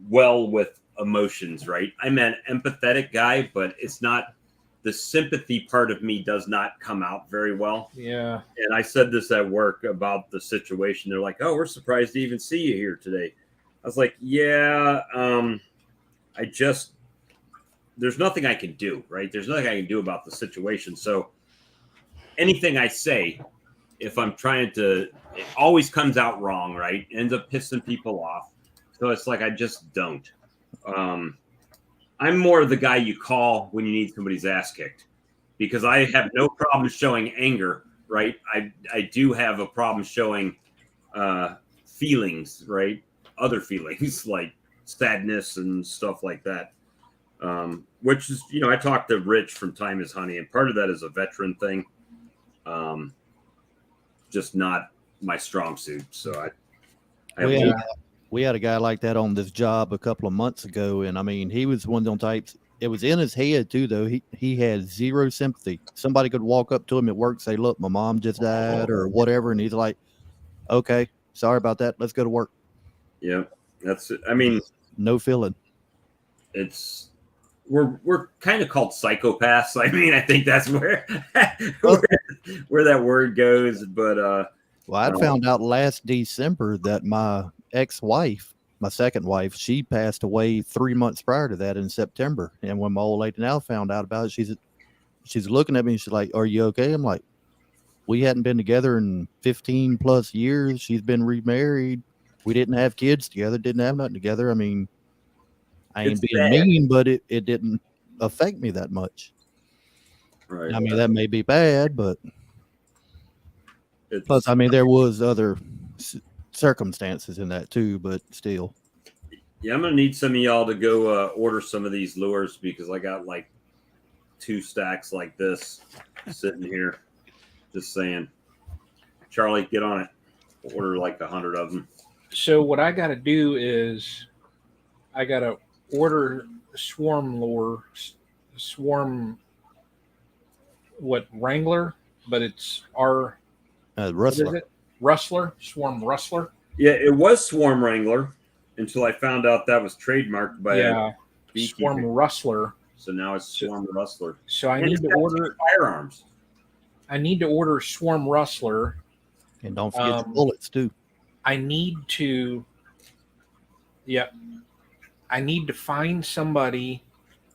well with emotions, right? I'm an empathetic guy, but it's not. The sympathy part of me does not come out very well. Yeah. And I said this at work about the situation. They're like, oh, we're surprised to even see you here today. I was like, yeah, there's nothing I can do, right? There's nothing I can do about the situation. So anything I say, if I'm trying to, it always comes out wrong, right? It ends up pissing people off. So it's like, I just don't. I'm more the guy you call when you need somebody's ass kicked, because I have no problem showing anger, right? I do have a problem showing feelings, right? Other feelings like sadness and stuff like that. Which is, I talk to Rich from Time is Honey, and part of that is a veteran thing. Just not my strong suit. So we had a guy like that on this job a couple of months ago, and I mean, he was one of them types. it was in his head too, though. He had zero sympathy. Somebody could walk up to him at work, say, "Look, my mom just died," or whatever, and he's like, "Okay, sorry about that. Let's go to work." Yeah, that's. I mean, no feeling. It's we're kind of called psychopaths. I mean, I think that's where where that word goes. But well, I found out last December that my ex-wife, my second wife, she passed away 3 months prior to that in September. And when my old lady now found out about it, she's looking at me and she's like, "Are you okay?" I'm like, "We hadn't been together in 15 plus years. She's been remarried. We didn't have kids together, didn't have nothing together. I mean, I ain't being mean, but it didn't affect me that much." Right. I mean, that may be bad, but plus, I mean, there was other circumstances in that too, but still. Yeah, I'm gonna need some of y'all to go order some of these lures because I got like 2 stacks like this sitting here. Just saying, Charlie, get on it. Order like 100 of them. So what I got to do is I got to order swarm lure, swarm Wrangler, but it's our Rustler. What is it? Rustler, swarm rustler. Yeah, it was Swarm Wrangler until I found out that was trademarked by Swarm Rustler. So now it's Swarm Rustler. So I need to order firearms. I need to order Swarm Rustler. And don't forget the bullets too. I need to I need to find somebody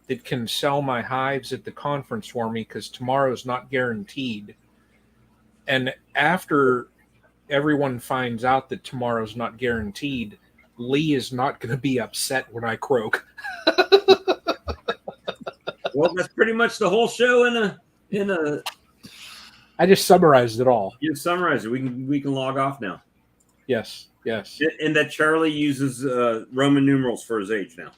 that can sell my hives at the conference for me because tomorrow's not guaranteed. And after everyone finds out that tomorrow's not guaranteed, Lee is not going to be upset when I croak. Well, that's pretty much the whole show in a. I just summarized it all. You summarized it. We can log off now. Yes. And that Charlie uses Roman numerals for his age now.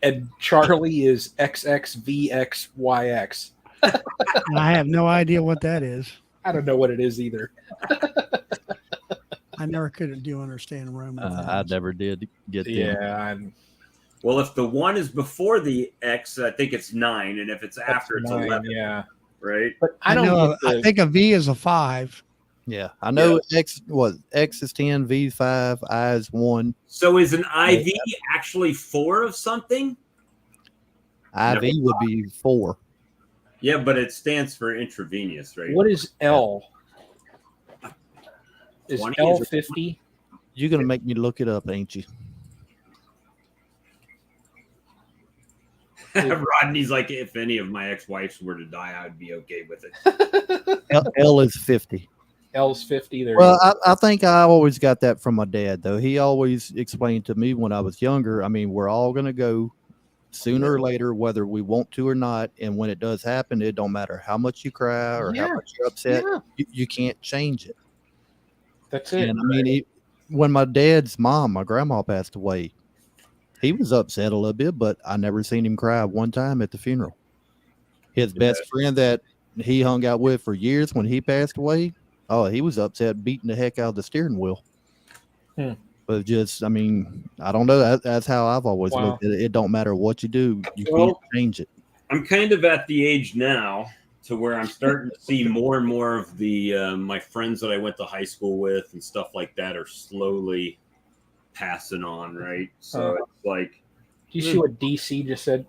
And Charlie is XXVXYX. I have no idea what that is. I don't know what it is either. I never could do understand Roman. I never did get them. Yeah. Well, if the 1 is before the X, I think it's 9, and if it's after, it's 11. Yeah. Right. But I know. I think a V is a 5. Yeah, I know. X is 10, V 5, I is 1. So is an IV actually 4 of something? IV would be 4. Yeah, but it stands for intravenous, right? What is L? Is 20 L 50? You're gonna make me look it up, ain't you? Rodney's like, if any of my ex-wives were to die, I'd be okay with it. L is 50. L's 50. There. Well, I think I always got that from my dad, though. He always explained to me when I was younger. I mean, we're all gonna go sooner or later, whether we want to or not. And when it does happen, it don't matter how much you cry or how much you're upset. Yeah. You can't change it. That's it. And I mean, when my dad's mom, my grandma, passed away, he was upset a little bit, but I never seen him cry one time at the funeral. His best friend that he hung out with for years, when he passed away, he was upset, beating the heck out of the steering wheel. But just, I mean, I don't know. That's how I've always looked at it. It don't matter what you do, you can't change it. I'm kind of at the age now to where I'm starting to see more and more of the my friends that I went to high school with and stuff like that are slowly passing on, right? So it's like, do you see what DC just said?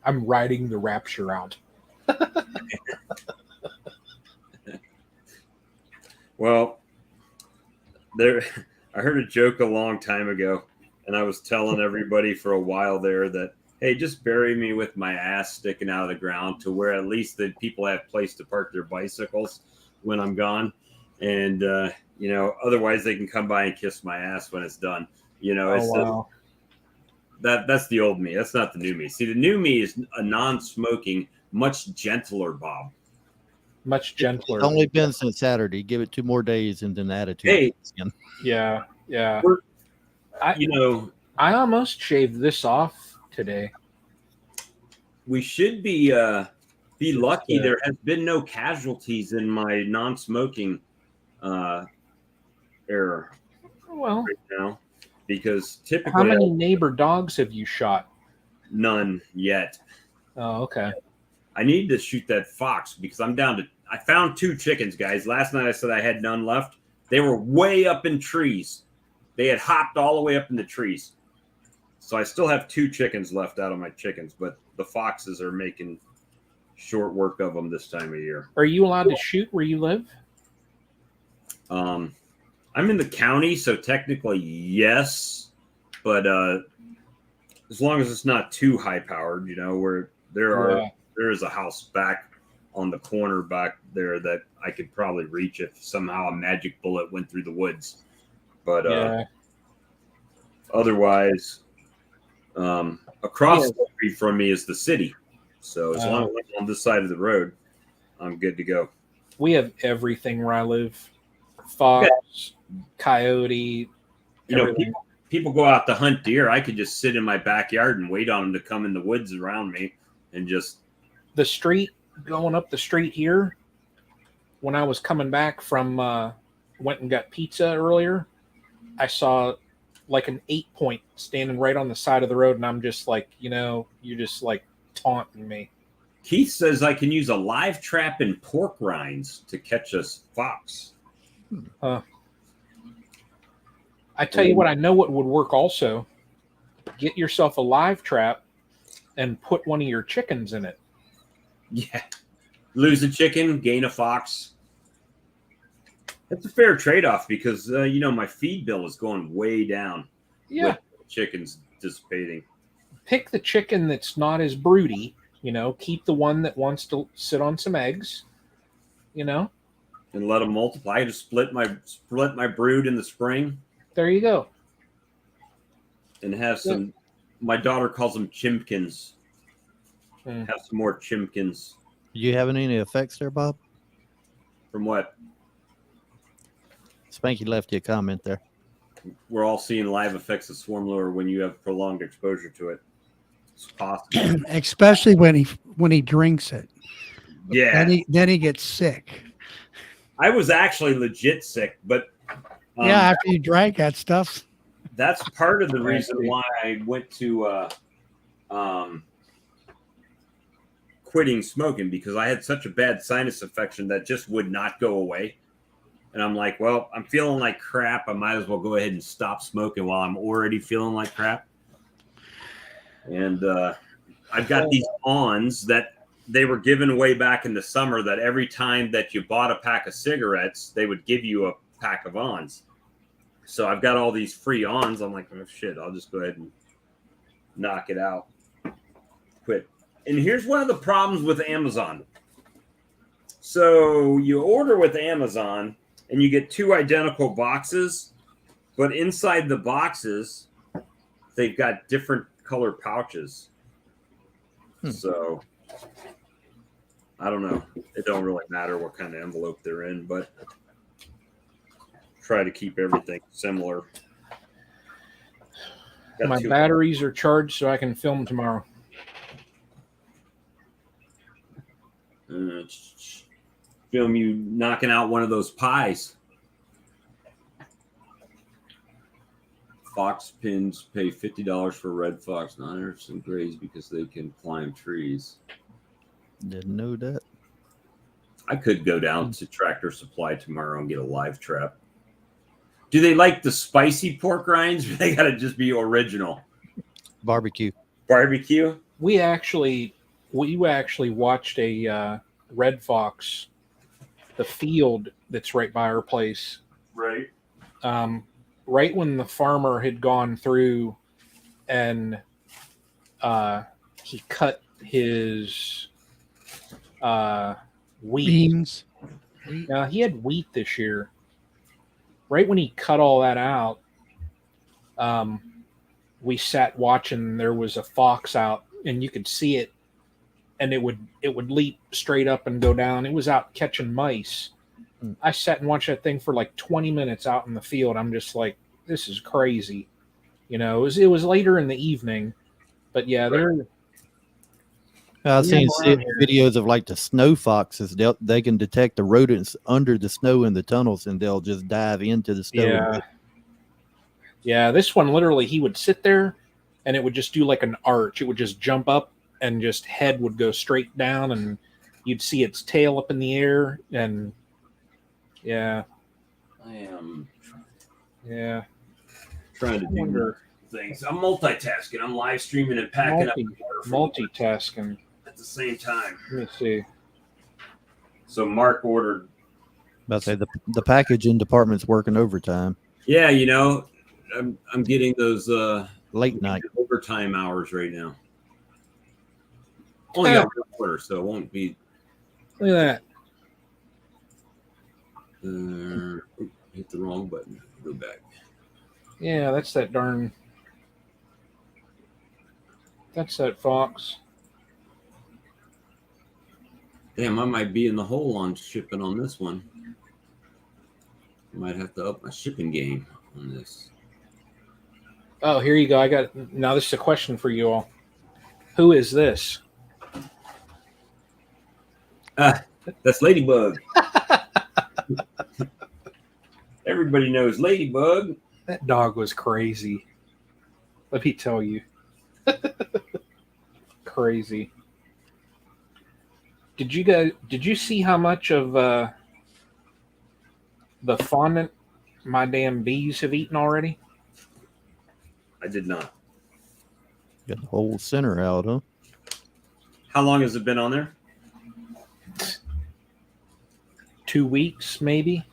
I'm riding the rapture out. Well, I heard a joke a long time ago, and I was telling everybody for a while there that, hey, just bury me with my ass sticking out of the ground to where at least the people have a place to park their bicycles when I'm gone. And, otherwise they can come by and kiss my ass when it's done. That's the old me. That's not the new me. See, the new me is a non-smoking, much gentler Bob. Much gentler. It's only been since Saturday. Give it 2 more days and then attitude. Hey, yeah. I almost shaved this off today. We should be lucky. There has been no casualties in my non-smoking era right now, because typically, how many neighbor dogs have you shot? None yet. Oh, okay. I need to shoot that fox because I'm down to. I found 2 chickens, guys. Last night I said I had none left. They were way up in trees. They had hopped all the way up in the trees. So I still have 2 chickens left out of my chickens, but the foxes are making short work of them this time of year. Are you allowed to shoot where you live? I'm in the county, so technically yes, but as long as it's not too high powered, where there is a house back on the corner back there that I could probably reach if somehow a magic bullet went through the woods. But otherwise, across the street from me is the city. So as long as I'm on this side of the road, I'm good to go. We have everything where I live. Fox, coyote. People go out to hunt deer. I could just sit in my backyard and wait on them to come in the woods around me and just. The street, going up the street here, when I was coming back from, went and got pizza earlier, I saw like an 8-point standing right on the side of the road. And I'm just like, you're just like taunting me. Keith says I can use a live trap and pork rinds to catch a fox. I tell you what, I know what would work also. Get yourself a live trap and put one of your chickens in it. Yeah. Lose a chicken, gain a fox. That's a fair trade-off because, my feed bill is going way down. Yeah. With chickens dissipating. Pick the chicken that's not as broody, keep the one that wants to sit on some eggs, And let them multiply. I just split my brood in the spring. There you go. And have some, my daughter calls them chimpkins. Have some more chimpkins. You having any effects there, Bob? From what? Spanky left you a comment there. We're all seeing live effects of swarm lure when you have prolonged exposure to it. It's possible. Especially when he drinks it. Yeah. Then he gets sick. I was actually legit sick, but after you drank that stuff. That's part of the reason why I went to quitting smoking, because I had such a bad sinus infection that just would not go away. And I'm like, well, I'm feeling like crap. I might as well go ahead and stop smoking while I'm already feeling like crap. And I've got these ons that they were given away back in the summer, that every time that you bought a pack of cigarettes, they would give you a pack of ons. So I've got all these free ons. I'm like, oh shit, I'll just go ahead and knock it out. Quit. And here's one of the problems with Amazon. So you order with Amazon and you get 2 identical boxes, but inside the boxes, they've got different color pouches. So I don't know. It don't really matter what kind of envelope they're in, but try to keep everything similar. My batteries are charged so I can film tomorrow. Film you knocking out one of those pies. Fox pins pay $50 for red fox, non-Anderson grays because they can climb trees. Didn't know that. I could go down to Tractor Supply tomorrow and get a live trap. Do they like the spicy pork rinds, or they got to just be original? Barbecue. Barbecue? We actually watched a red fox, the field that's right by our place. Right. Right when the farmer had gone through and he cut his wheat. Beans. Now, he had wheat this year. Right when he cut all that out, we sat watching. There was a fox out, and you could see it, and it would leap straight up and go down. It was out catching mice. I sat and watched that thing for like 20 minutes out in the field. I'm just like, this is crazy. It was later in the evening, but yeah, they're. I've seen videos of like the snow foxes. They can detect the rodents under the snow in the tunnels, and they'll just dive into the snow. Yeah. This one literally, he would sit there, and it would just do like an arch. It would just jump up and just head would go straight down, and you'd see its tail up in the air, and yeah. I am I trying to do wonder. things. I'm multitasking. I'm live streaming and packing up Multitasking at the same time. Let me see. So Mark ordered. About to say the packaging department's working overtime. Yeah, you know, I'm getting those late night overtime hours right now. Only got one order, so it won't be. Look at that. Hit the wrong button. Go back. Yeah, that's that darn. That's that fox. Damn, I might be in the hole on shipping on this one. I might have to up my shipping game on this. Oh, here you go. Now this is a question for you all. Who is this? That's Ladybug. Everybody knows Ladybug. That dog was crazy. Let me tell you. Crazy. Did you see how much of the fondant my damn bees have eaten already? I did not. Got the whole center out, huh? How long has it been on there? 2 weeks, maybe.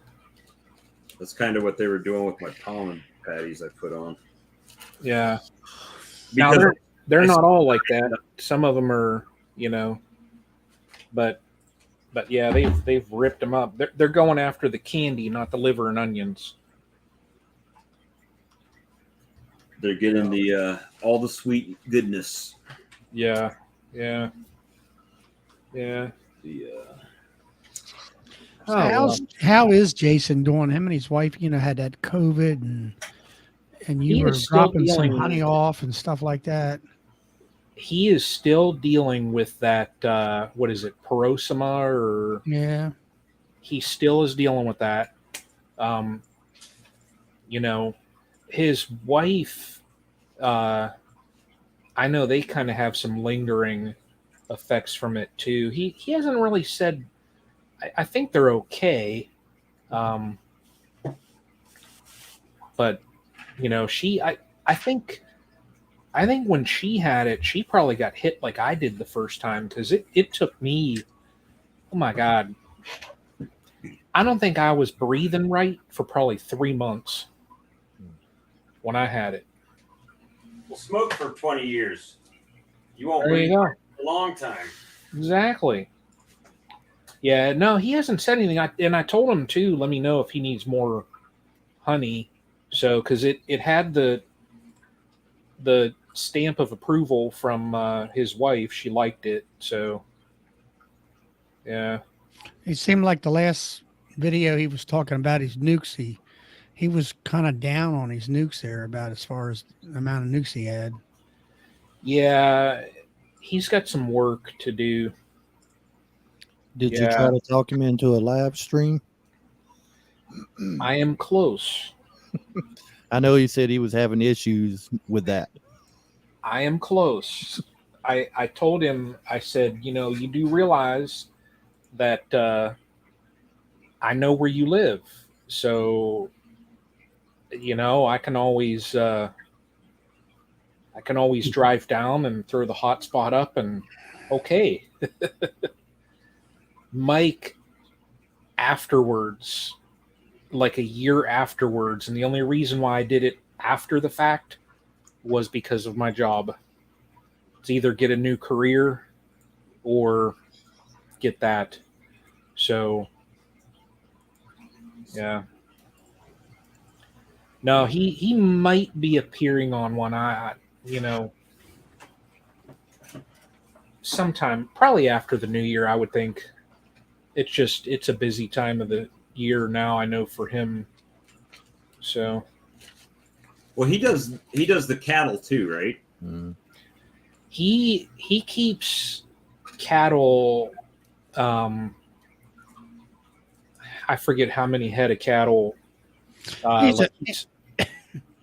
That's kind of what they were doing with my pollen patties I put on. Yeah. Because now they're not all like that. Some of them are, but yeah, they've ripped them up. They're going after the candy, not the liver and onions. They're getting the all the sweet goodness. Yeah. The how is Jason doing? Him and his wife, had that COVID, and you were dropping some honey off and stuff like that. He is still dealing with that. What is it, Pirosema? Or yeah, he still is dealing with that. His wife. I know they kind of have some lingering effects from it too. He hasn't really said. I think they're okay. But she. I think when she had it, she probably got hit like I did the first time, because it took me, oh my God, I don't think I was breathing right for probably 3 months when I had it. Well, smoke for 20 years. You won't There breathe you go. for a long time. Exactly. Yeah, no, he hasn't said anything. I told him to let me know if he needs more honey. So, because it had the stamp of approval from his wife. She liked it. So, yeah. It seemed like the last video he was talking about his nukes. He was kind of down on his nukes there about as far as the amount of nukes he had. Yeah, he's got some work to do. Did you try to talk him into a live stream? I am close. I know he said he was having issues with that. I am close. I told him, I said, you do realize that I know where you live. So, I can always drive down and throw the hotspot up, and okay. Mike, afterwards, like a year afterwards, and the only reason why I did it after the fact was because of my job. It's either get a new career or get that. So, yeah. No, he might be appearing on one. Sometime, probably after the new year, I would think. It's a busy time of the year now, I know, for him. So, well, he does the cattle too, right? Mm. He keeps cattle. I forget how many head of cattle.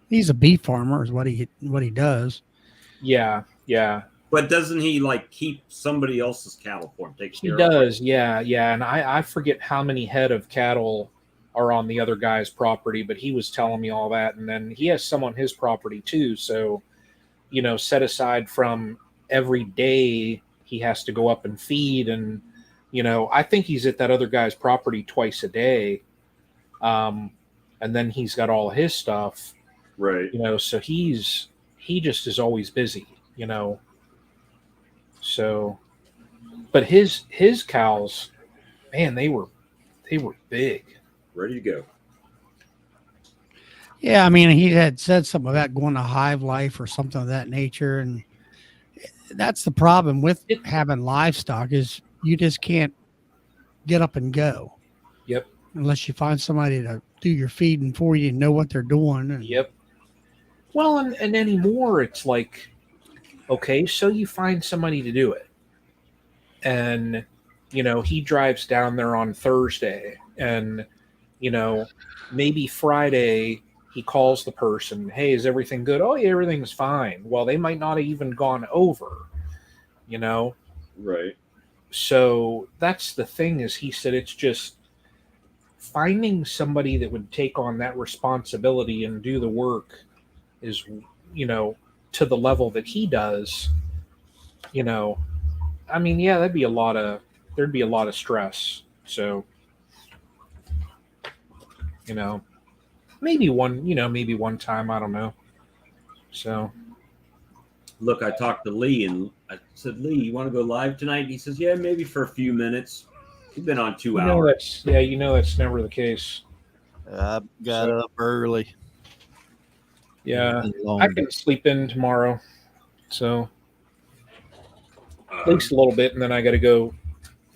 He's a beef farmer, is what he does. Yeah. But doesn't he like keep somebody else's cattle for him? He does, yeah. And I forget how many head of cattle are on the other guy's property, but he was telling me all that. And then he has some on his property too. So, set aside from every day he has to go up and feed. And, I think he's at that other guy's property twice a day. And then he's got all his stuff. Right. So he just is always busy, So, but his cows, man, they were big. Ready to go. Yeah, I mean, he had said something about going to hive life or something of that nature, and that's the problem with having livestock is you just can't get up and go. Yep. Unless you find somebody to do your feeding for you and know what they're doing. And, yep. Well, and anymore, it's like, okay, so you find somebody to do it. And, he drives down there on Thursday and, maybe Friday he calls the person, hey, is everything good? Oh, yeah, everything's fine. Well, they might not have even gone over, Right. So that's the thing is he said it's just finding somebody that would take on that responsibility and do the work is, to the level that he does, I mean, yeah, there'd be a lot of stress. So, maybe one time, I don't know. So, look, I talked to Lee and I said, Lee, you want to go live tonight? He says, yeah, maybe for a few minutes. We've been on 2 hours. That's never the case. I got up early. Yeah, I can sleep in tomorrow. So, at least a little bit, and then I got to go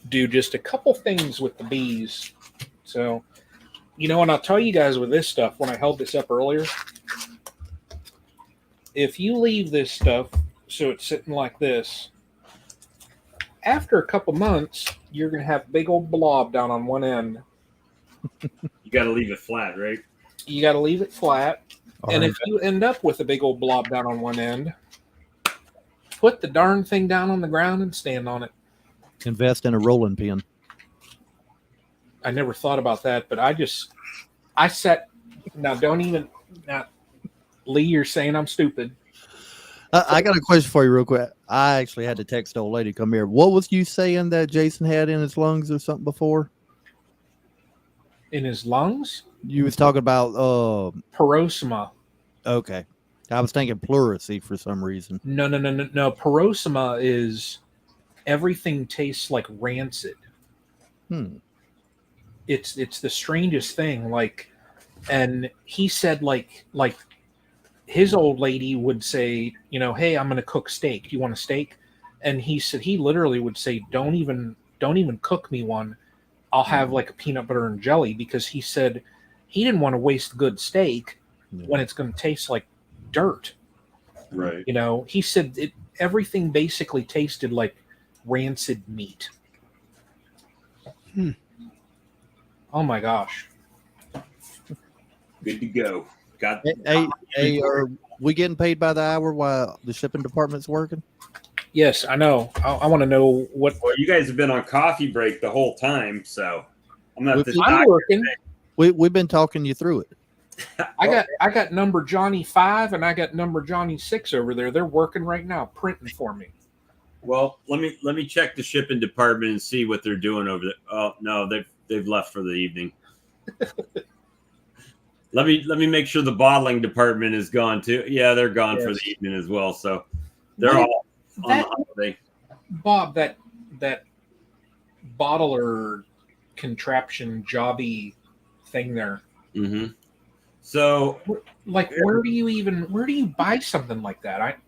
do just a couple things with the bees. So, and I'll tell you guys with this stuff, when I held this up earlier, if you leave this stuff so it's sitting like this, after a couple months, you're going to have a big old blob down on one end. You got to leave it flat, right? You got to leave it flat. And if you end up with a big old blob down on one end, put the darn thing down on the ground and stand on it. Invest in a rolling pin. I never thought about that, but I sat. Now, Lee, you're saying I'm stupid. I got a question for you real quick. I actually had to text the old lady come here. What was you saying that Jason had in his lungs or something before? In his lungs? You was talking about Perosma. Okay. I was thinking pleurisy for some reason. No. Perosma is everything tastes like rancid. It's the strangest thing. And he said like his old lady would say, hey, I'm going to cook steak. Do you want a steak? And he said he literally would say, don't even cook me one. I'll have like a peanut butter and jelly, because he said he didn't want to waste good steak when it's going to taste like dirt. Right. He said everything basically tasted like rancid meat. Oh my gosh. Good to go. Hey, are we getting paid by the hour while the shipping department's working? Yes, I know. I want to know what. Well, you guys have been on coffee break the whole time, so I'm not. I'm working. We've been talking you through it. I got number Johnny 5 and I got number Johnny 6 over there. They're working right now, printing for me. Well, let me check the shipping department and see what they're doing over there. Oh no, they've left for the evening. Let me make sure the bottling department is gone too. Yeah, they're gone for the evening as well. So they're all on the holiday. Bob, that bottler contraption jobby thing there. Mm-hmm. So, where do you buy something like that?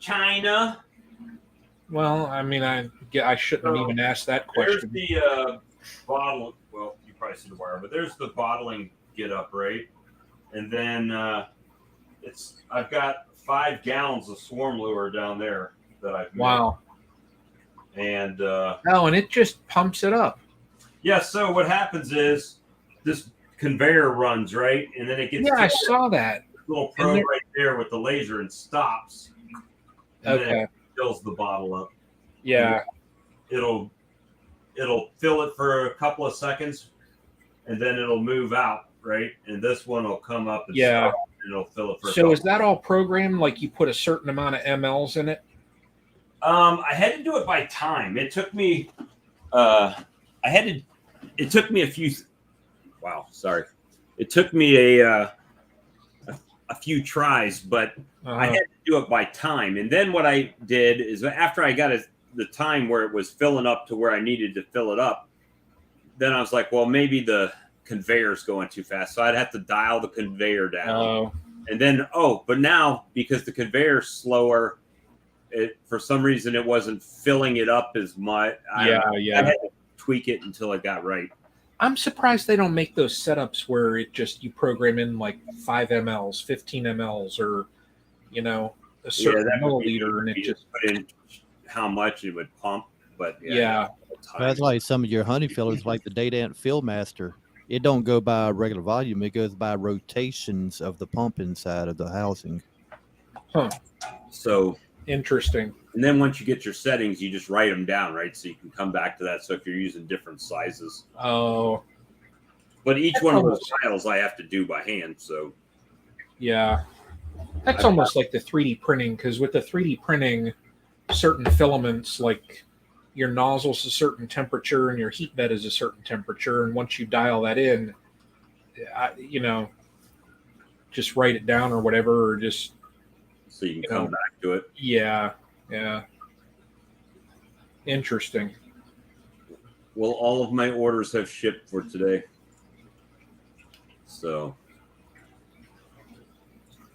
China. Well, I mean, I shouldn't have even asked that question. There's the bottle. Well, you probably see the wire, but there's the bottling get up, right? And then I've got 5 gallons of swarm lure down there that I've made. Wow. And and it just pumps it up. Yeah. So what happens is this conveyor runs, right, and then it gets I saw that little probe right there with the laser and stops. and then it fills the bottle up. Yeah. It'll fill it for a couple of seconds, and then it'll move out, right? And this one will come up and stop, and it'll fill it for. So is that all programmed? Like you put a certain amount of mLs in it? I had to do it by time. It took me. It took me a few. Wow, sorry. It took me a few tries, but I had to do it by time. And then what I did is after I got the time where it was filling up to where I needed to fill it up, then I was like, well, maybe the conveyor's going too fast. So I'd have to dial the conveyor down. And then, but now because the conveyor's slower, for some reason it wasn't filling it up as much. I had to tweak it until it got right. I'm surprised they don't make those setups where you program in like 5 mLs, 15 mLs, or a certain milliliter, and it just put in how much it would pump. But that's like some of your honey fillers, like the Daydant Fill Master. It don't go by regular volume; it goes by rotations of the pump inside of the housing. Huh. So interesting. And then once you get your settings, you just write them down, right? So you can come back to that. So if you're using different sizes. Oh. But each one of those files I have to do by hand. So. Yeah. That's almost like the 3D printing, because with the 3D printing, certain filaments, like your nozzle's a certain temperature and your heat bed is a certain temperature. And once you dial that in, just write it down or whatever, or just. So you can come back to it. Yeah. Yeah. Interesting. Well, all of my orders have shipped for today. So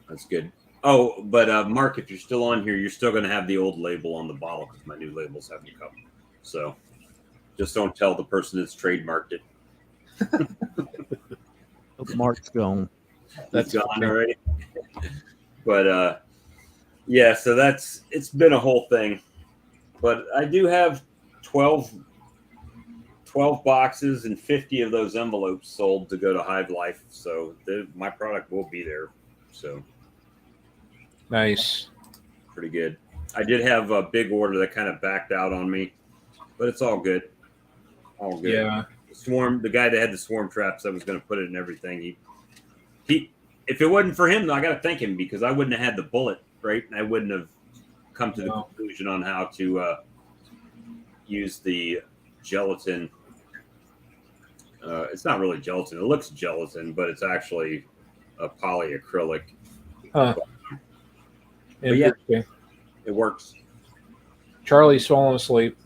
that's good. Oh, but Mark, if you're still on here, you're still going to have the old label on the bottle because my new labels haven't come. So just don't tell the person that's trademarked it. Mark's gone. That's gone already. But yeah, so it's been a whole thing. But I do have 12 boxes and 50 of those envelopes sold to go to Hive Life. So my product will be there. So nice. Pretty good. I did have a big order that kind of backed out on me, but it's all good. All good. Yeah. The guy that had the swarm traps that was going to put it in everything. He if it wasn't for him, though, I got to thank him because I wouldn't have had the bullet, right? I wouldn't have come to the conclusion on how to use the gelatin. It's not really gelatin. It looks gelatin, but it's actually a polyacrylic. Huh. But yeah, it works. Charlie's falling asleep.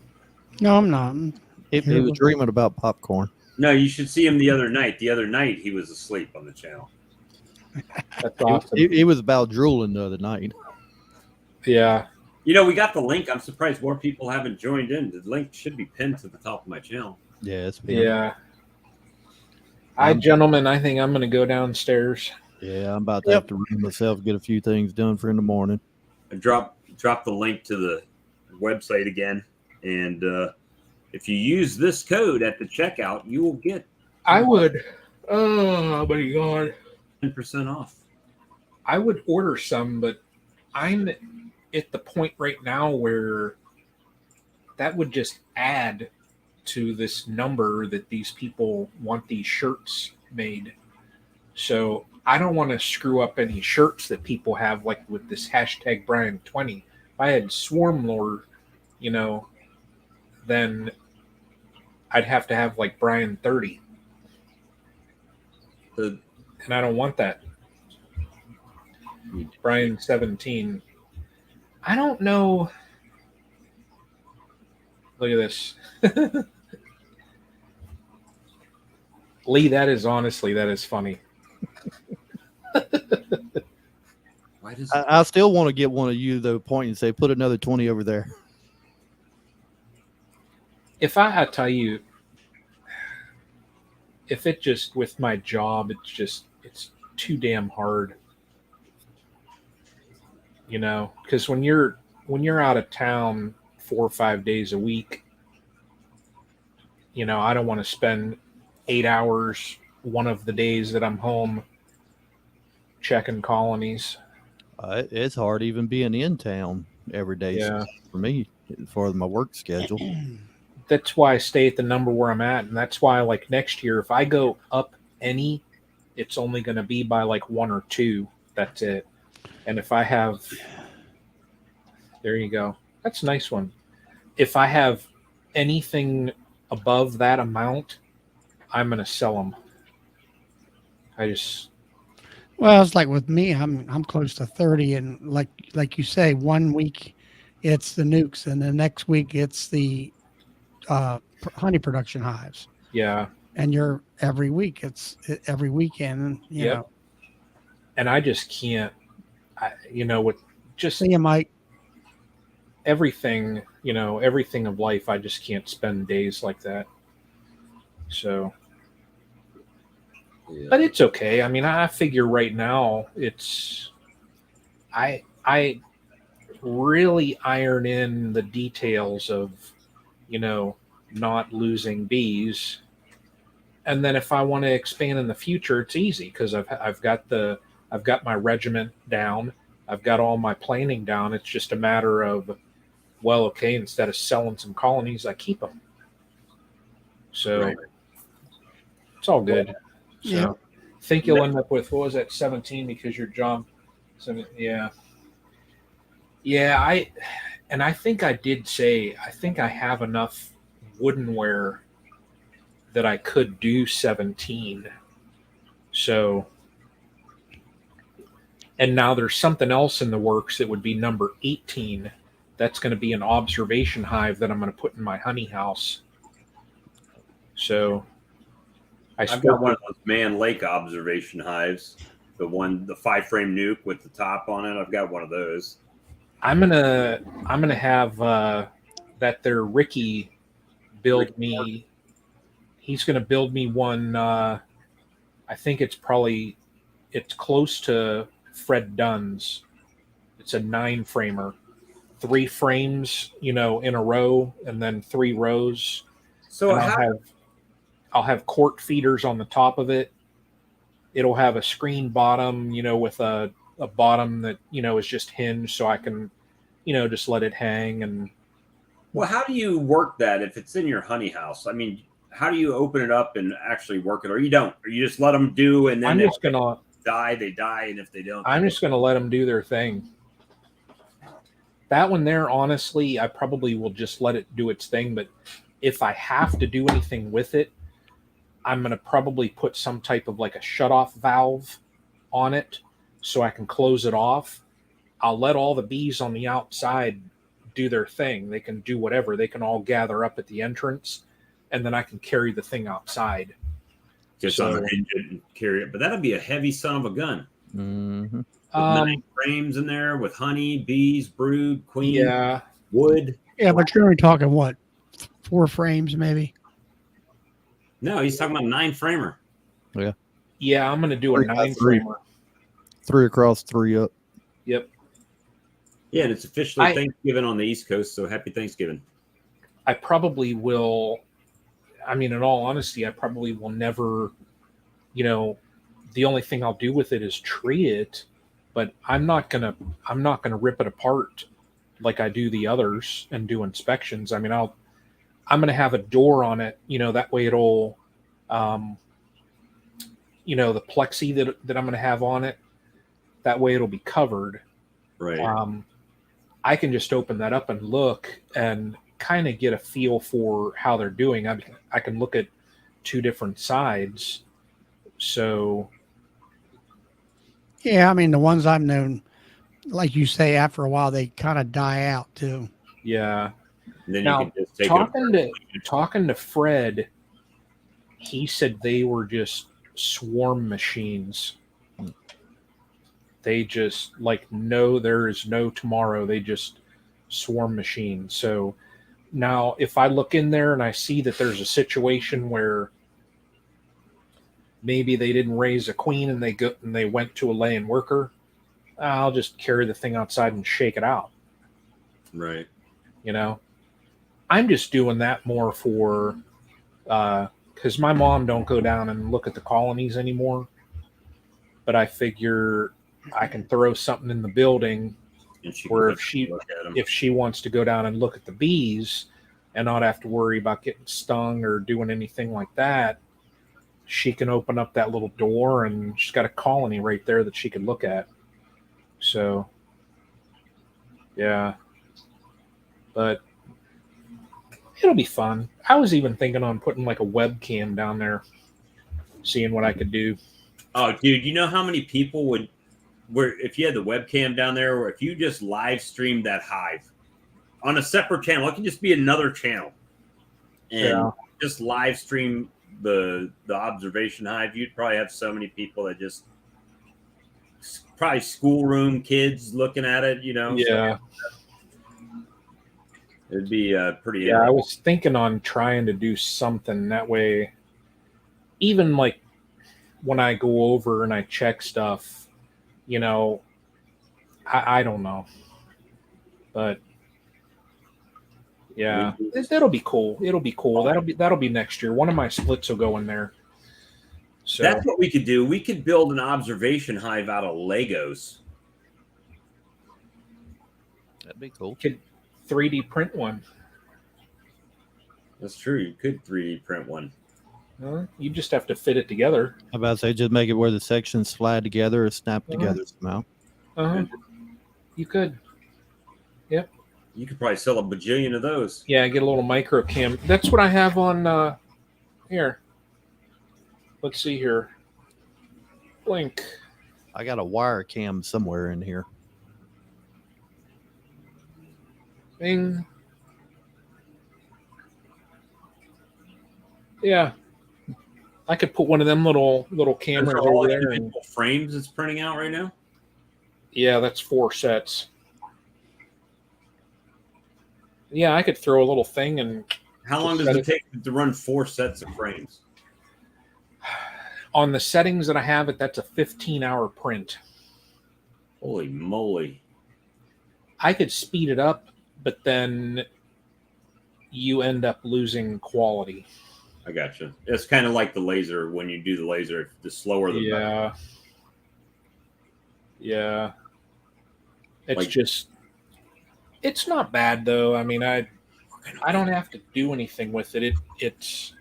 No, I'm not. He was dreaming about popcorn. No, you should see him the other night. The other night, he was asleep on the channel. That's awesome. He was about drooling the other night. Yeah. We got the link. I'm surprised more people haven't joined in. The link should be pinned to the top of my channel. Yeah, it's yeah. Gentlemen, I think I'm going to go downstairs. Yeah, I'm about to have to run myself, get a few things done for in the morning. I drop the link to the website again, and if you use this code at the checkout, you will get. I would. Oh my God. 10% off. I would order some, but I'm at the point right now where that would just add to this number that these people want these shirts made. So I don't want to screw up any shirts that people have, like with this hashtag Brian20. If I had Swarm Lore, then I'd have to have like Brian30. And I don't want that. Brian17. I don't know. Look at this. Lee, that is funny. Why does I still want to get one of you, though, point and say, put another 20 over there. If I tell you, if it just, with my job, it's too damn hard. Because when you're out of town 4 or 5 days a week, I don't want to spend 8 hours one of the days that I'm home checking colonies. It's hard even being in town every day Yeah. for me for my work schedule. That's why I stay at the number where I'm at, and that's why like next year if I go up any, it's only going to be by like 1 or 2. That's it. And if I have, there you go. That's a nice one. If I have anything above that amount, I'm going to sell them. Well, it's like with me, I'm close to 30, and like you say, 1 week it's the nukes, and the next week it's the honey production hives. Yeah. And you're every week, it's every weekend, you know. And I just can't, with just See you, Mike. everything, everything of life, I just can't spend days like that. So, but it's okay. I mean, I figure right now I really iron in the details of, not losing bees. And then if I want to expand in the future, it's easy because I've got my regiment down. I've got all my planning down. It's just a matter of, well, okay, instead of selling some colonies, I keep them. So it's all good. So I think you'll end up with, what was that, 17 because you're John? Yeah. Yeah, I think I did say, I think I have enough woodenware that I could do 17. So, and now there's something else in the works that would be number 18. That's going to be an observation hive that I'm going to put in my honey house. So, I've got one of those Man Lake observation hives, the 5-frame nuke with the top on it. I've got one of those. I'm gonna have that there Ricky build me. He's gonna build me one. I think it's close to Fred Dunn's. It's a 9-framer, 3 frames, in a row, and then 3 rows. So I'll have quart feeders on the top of it. It'll have a screen bottom, with a bottom that, is just hinged so I can, just let it hang. And well, how do you work that if it's in your honey house? I mean, how do you open it up and actually work it, or you don't? Or you just let them do, and then I'm just gonna die, they die, and if they don't, I'm just gonna let them do their thing. That one there, honestly, I probably will just let it do its thing. But if I have to do anything with it, I'm going to probably put some type of like a shutoff valve on it so I can close it off. I'll let all the bees on the outside do their thing. They can do whatever. They can all gather up at the entrance, and then I can carry the thing outside. Just unhinge it and carry it. But that'll be a heavy son of a gun. Mm-hmm. With 9 frames in there with honey, bees, brood, queen, wood. Yeah, but you're only talking what, 4 frames maybe? No, he's talking about a 9-framer. Yeah. Yeah, I'm going to do a 9-framer. 3 across, 3 up. Yep. Yeah, and it's officially Thanksgiving on the East Coast, so happy Thanksgiving. I probably will, I mean, in all honesty, I probably will never, the only thing I'll do with it is tree it, but I'm not gonna rip it apart like I do the others and do inspections. I mean, I'm gonna have a door on it, that way it'll, the plexi that I'm gonna have on it, that way it'll be covered. Right. I can just open that up and look and kind of get a feel for how they're doing. I can look at 2 different sides. So, yeah, I mean, the ones I've known, like you say, after a while they kind of die out too. Yeah. And then now, you can just take talking to Fred, he said they were just swarm machines. They just there is no tomorrow. They just swarm machines. So now if I look in there and I see that there's a situation where maybe they didn't raise a queen and they went to a laying worker, I'll just carry the thing outside and shake it out. Right. I'm just doing that more for, because my mom don't go down and look at the colonies anymore. But I figure I can throw something in the building And she where can look at 'em. if she wants to go down and look at the bees and not have to worry about getting stung or doing anything like that, she can open up that little door and she's got a colony right there that she can look at. So, yeah. But it'll be fun. I was even thinking on putting like a webcam down there, seeing what I could do. Oh, dude, you know how many people would, where if you had the webcam down there, or if you just live streamed that hive on a separate channel, it can just be another channel, and just live stream the observation hive, you'd probably have so many people that just probably schoolroom kids looking at it, you know. Yeah. So it'd be pretty. Yeah, I was thinking on trying to do something that way. Even like when I go over and I check stuff, you know, I don't know, but yeah, that'll be cool. It'll be cool. That'll be next year. One of my splits will go in there. So that's what we could do. We could build an observation hive out of Legos. That'd be cool. Could 3D print one. That's true. You could 3D print one. You just have to fit it together. How about say just make it where the sections slide together or snap together somehow? You could. Yep. You could probably sell a bajillion of those. Yeah, get a little micro cam. That's what I have on here. Let's see here. Blink. I got a wire cam somewhere in here. Bing. Yeah. I could put one of them little cameras over there. And frames it's printing out right now? Yeah, that's 4 sets. Yeah, I could throw a little thing and... How long does it take to run 4 sets of frames? On the settings that I have it, that's a 15-hour print. Holy moly. I could speed it up, but then you end up losing quality. I gotcha. It's kind of like the laser. When you do the laser, the slower the better. Yeah. It's just... It's not bad, though. I mean, I don't have to do anything with it. It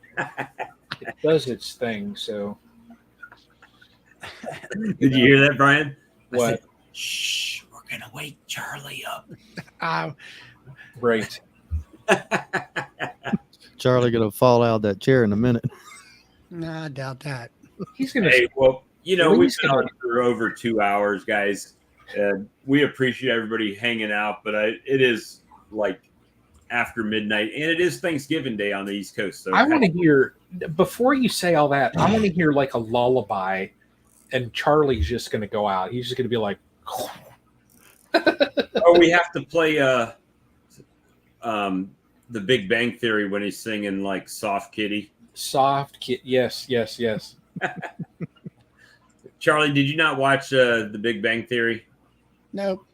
does its thing, so... Did you hear that, Brian? What? I said, shh, we're going to wake Charlie up. Right. Charlie going to fall out of that chair in a minute. Nah, I doubt that. He's going to... Hey, well, you know, we've been on for over 2 hours, guys. We appreciate everybody hanging out, but it is like after midnight, and it is Thanksgiving Day on the East Coast. So I want to hear, before you say all that, I want to hear like a lullaby, and Charlie's just going to go out. He's just going to be like... Oh, we have to play The Big Bang Theory when he's singing like Soft Kitty. Soft Kitty. Yes. Charlie, did you not watch The Big Bang Theory? Nope.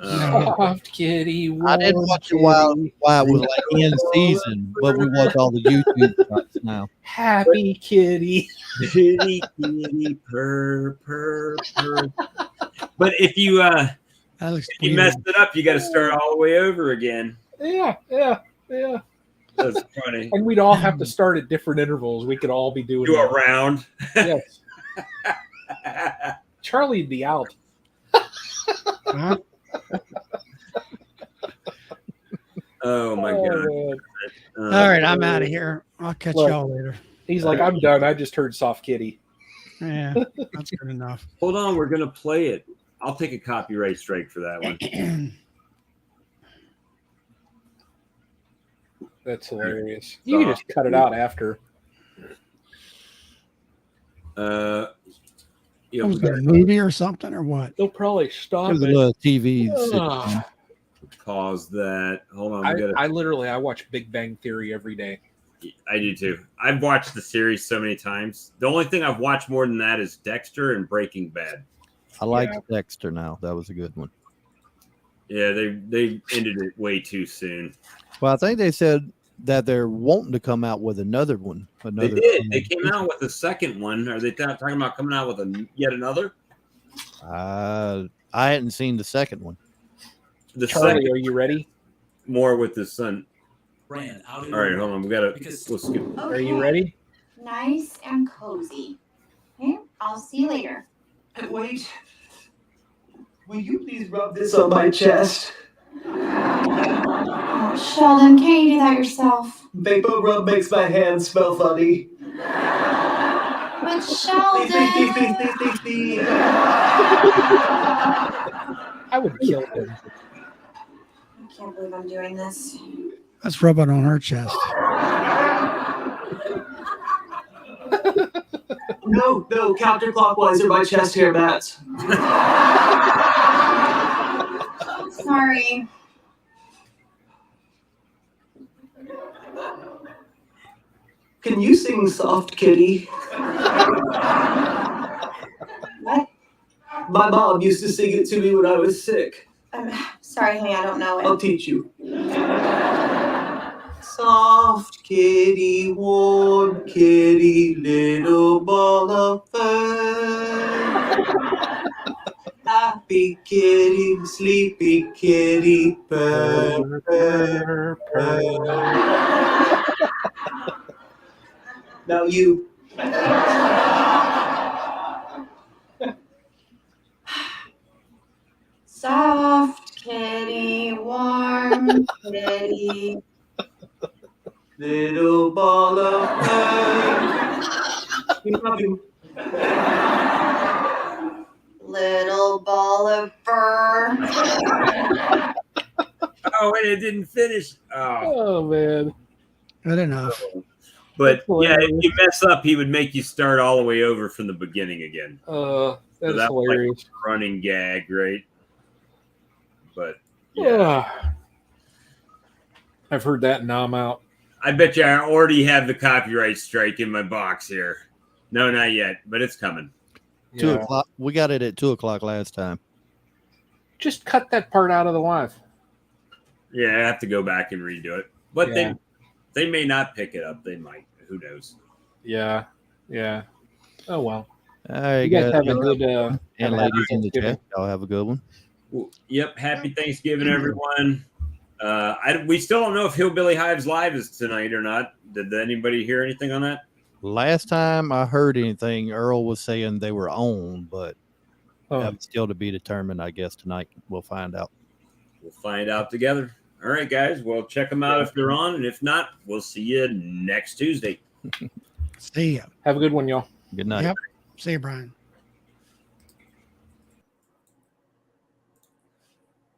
Soft Kitty. I didn't watch it while it was like in season, but we watch all the YouTube shots now. Happy Kitty. Kitty, kitty, purr, purr, purr. But if you messed it up, you got to start all the way over again. Yeah. That's funny. And we'd all have to start at different intervals. We could all be doing a round. Yes. Charlie'd be out. Huh? Oh my God. All right, I'm out of here. I'll catch y'all later. He's like, I'm done. I just heard Soft Kitty. Yeah, that's good enough. Hold on, we're gonna play it. I'll take a copyright strike for that one. That's hilarious. You can just cut it out after. Was there a movie or something or what? They'll probably stop There's a little TV. Pause that. Hold on. I watch Big Bang Theory every day. I do too. I've watched the series so many times. The only thing I've watched more than that is Dexter and Breaking Bad. I like Dexter now. That was a good one. Yeah, they ended it way too soon. Well, I think they said that they're wanting to come out with another one. They did. They came out with the second one. Are they talking about coming out with yet another? I hadn't seen the second one. The Charlie, second, are you ready? more with his son. Brand, out All right, hold on. We'll skip. Okay. Are you ready? Nice and cozy. Okay, I'll see you later. Wait. Will you please rub this on my chest? Oh, Sheldon, can't you do that yourself? Vapor rub makes my hands smell funny. But Sheldon. Please. I would kill him. I can't believe I'm doing this. Let's rub it on her chest. No, counterclockwise are my chest hair mats. Sorry. Can you sing Soft Kitty? What? My mom used to sing it to me when I was sick. Sorry, honey, I don't know I'll it. teach you. Soft kitty, warm kitty, little ball of fur. Happy kitty, sleepy kitty, purr, purr, purr. Now you. Soft kitty, warm kitty. Little ball of fur. We love you. Little ball of fur. Oh, wait, it didn't finish. Oh. Oh man. Good enough. But That's yeah, hilarious. if you mess up, he would make you start all the way over from the beginning again. That's that's like- hilarious. Running gag, right? But Yeah. I've heard that and now I'm out. I bet you I already have the copyright strike in my box here. No, not yet, but it's coming. 2:00. We got it at 2:00 last time. Just cut that part out of the live. Yeah, I have to go back and redo it. But Yeah. they may not pick it up. They might. Who knows? Yeah. Oh well. All right, You guys have a y'all. good and have a ladies happy in the Thanksgiving. chat, y'all have a good one. Well, yep. Happy Thanksgiving, everyone. We still don't know if Hillbilly Hives Live is tonight or not. Did anybody hear anything on that? Last time I heard anything, Earl was saying they were on, but that's still to be determined. I guess tonight we'll find out. We'll find out together. All right, guys. Well, check them out if they're on, and if not, we'll see you next Tuesday. See ya. Have a good one, y'all. Good night. Yep. See you, Brian.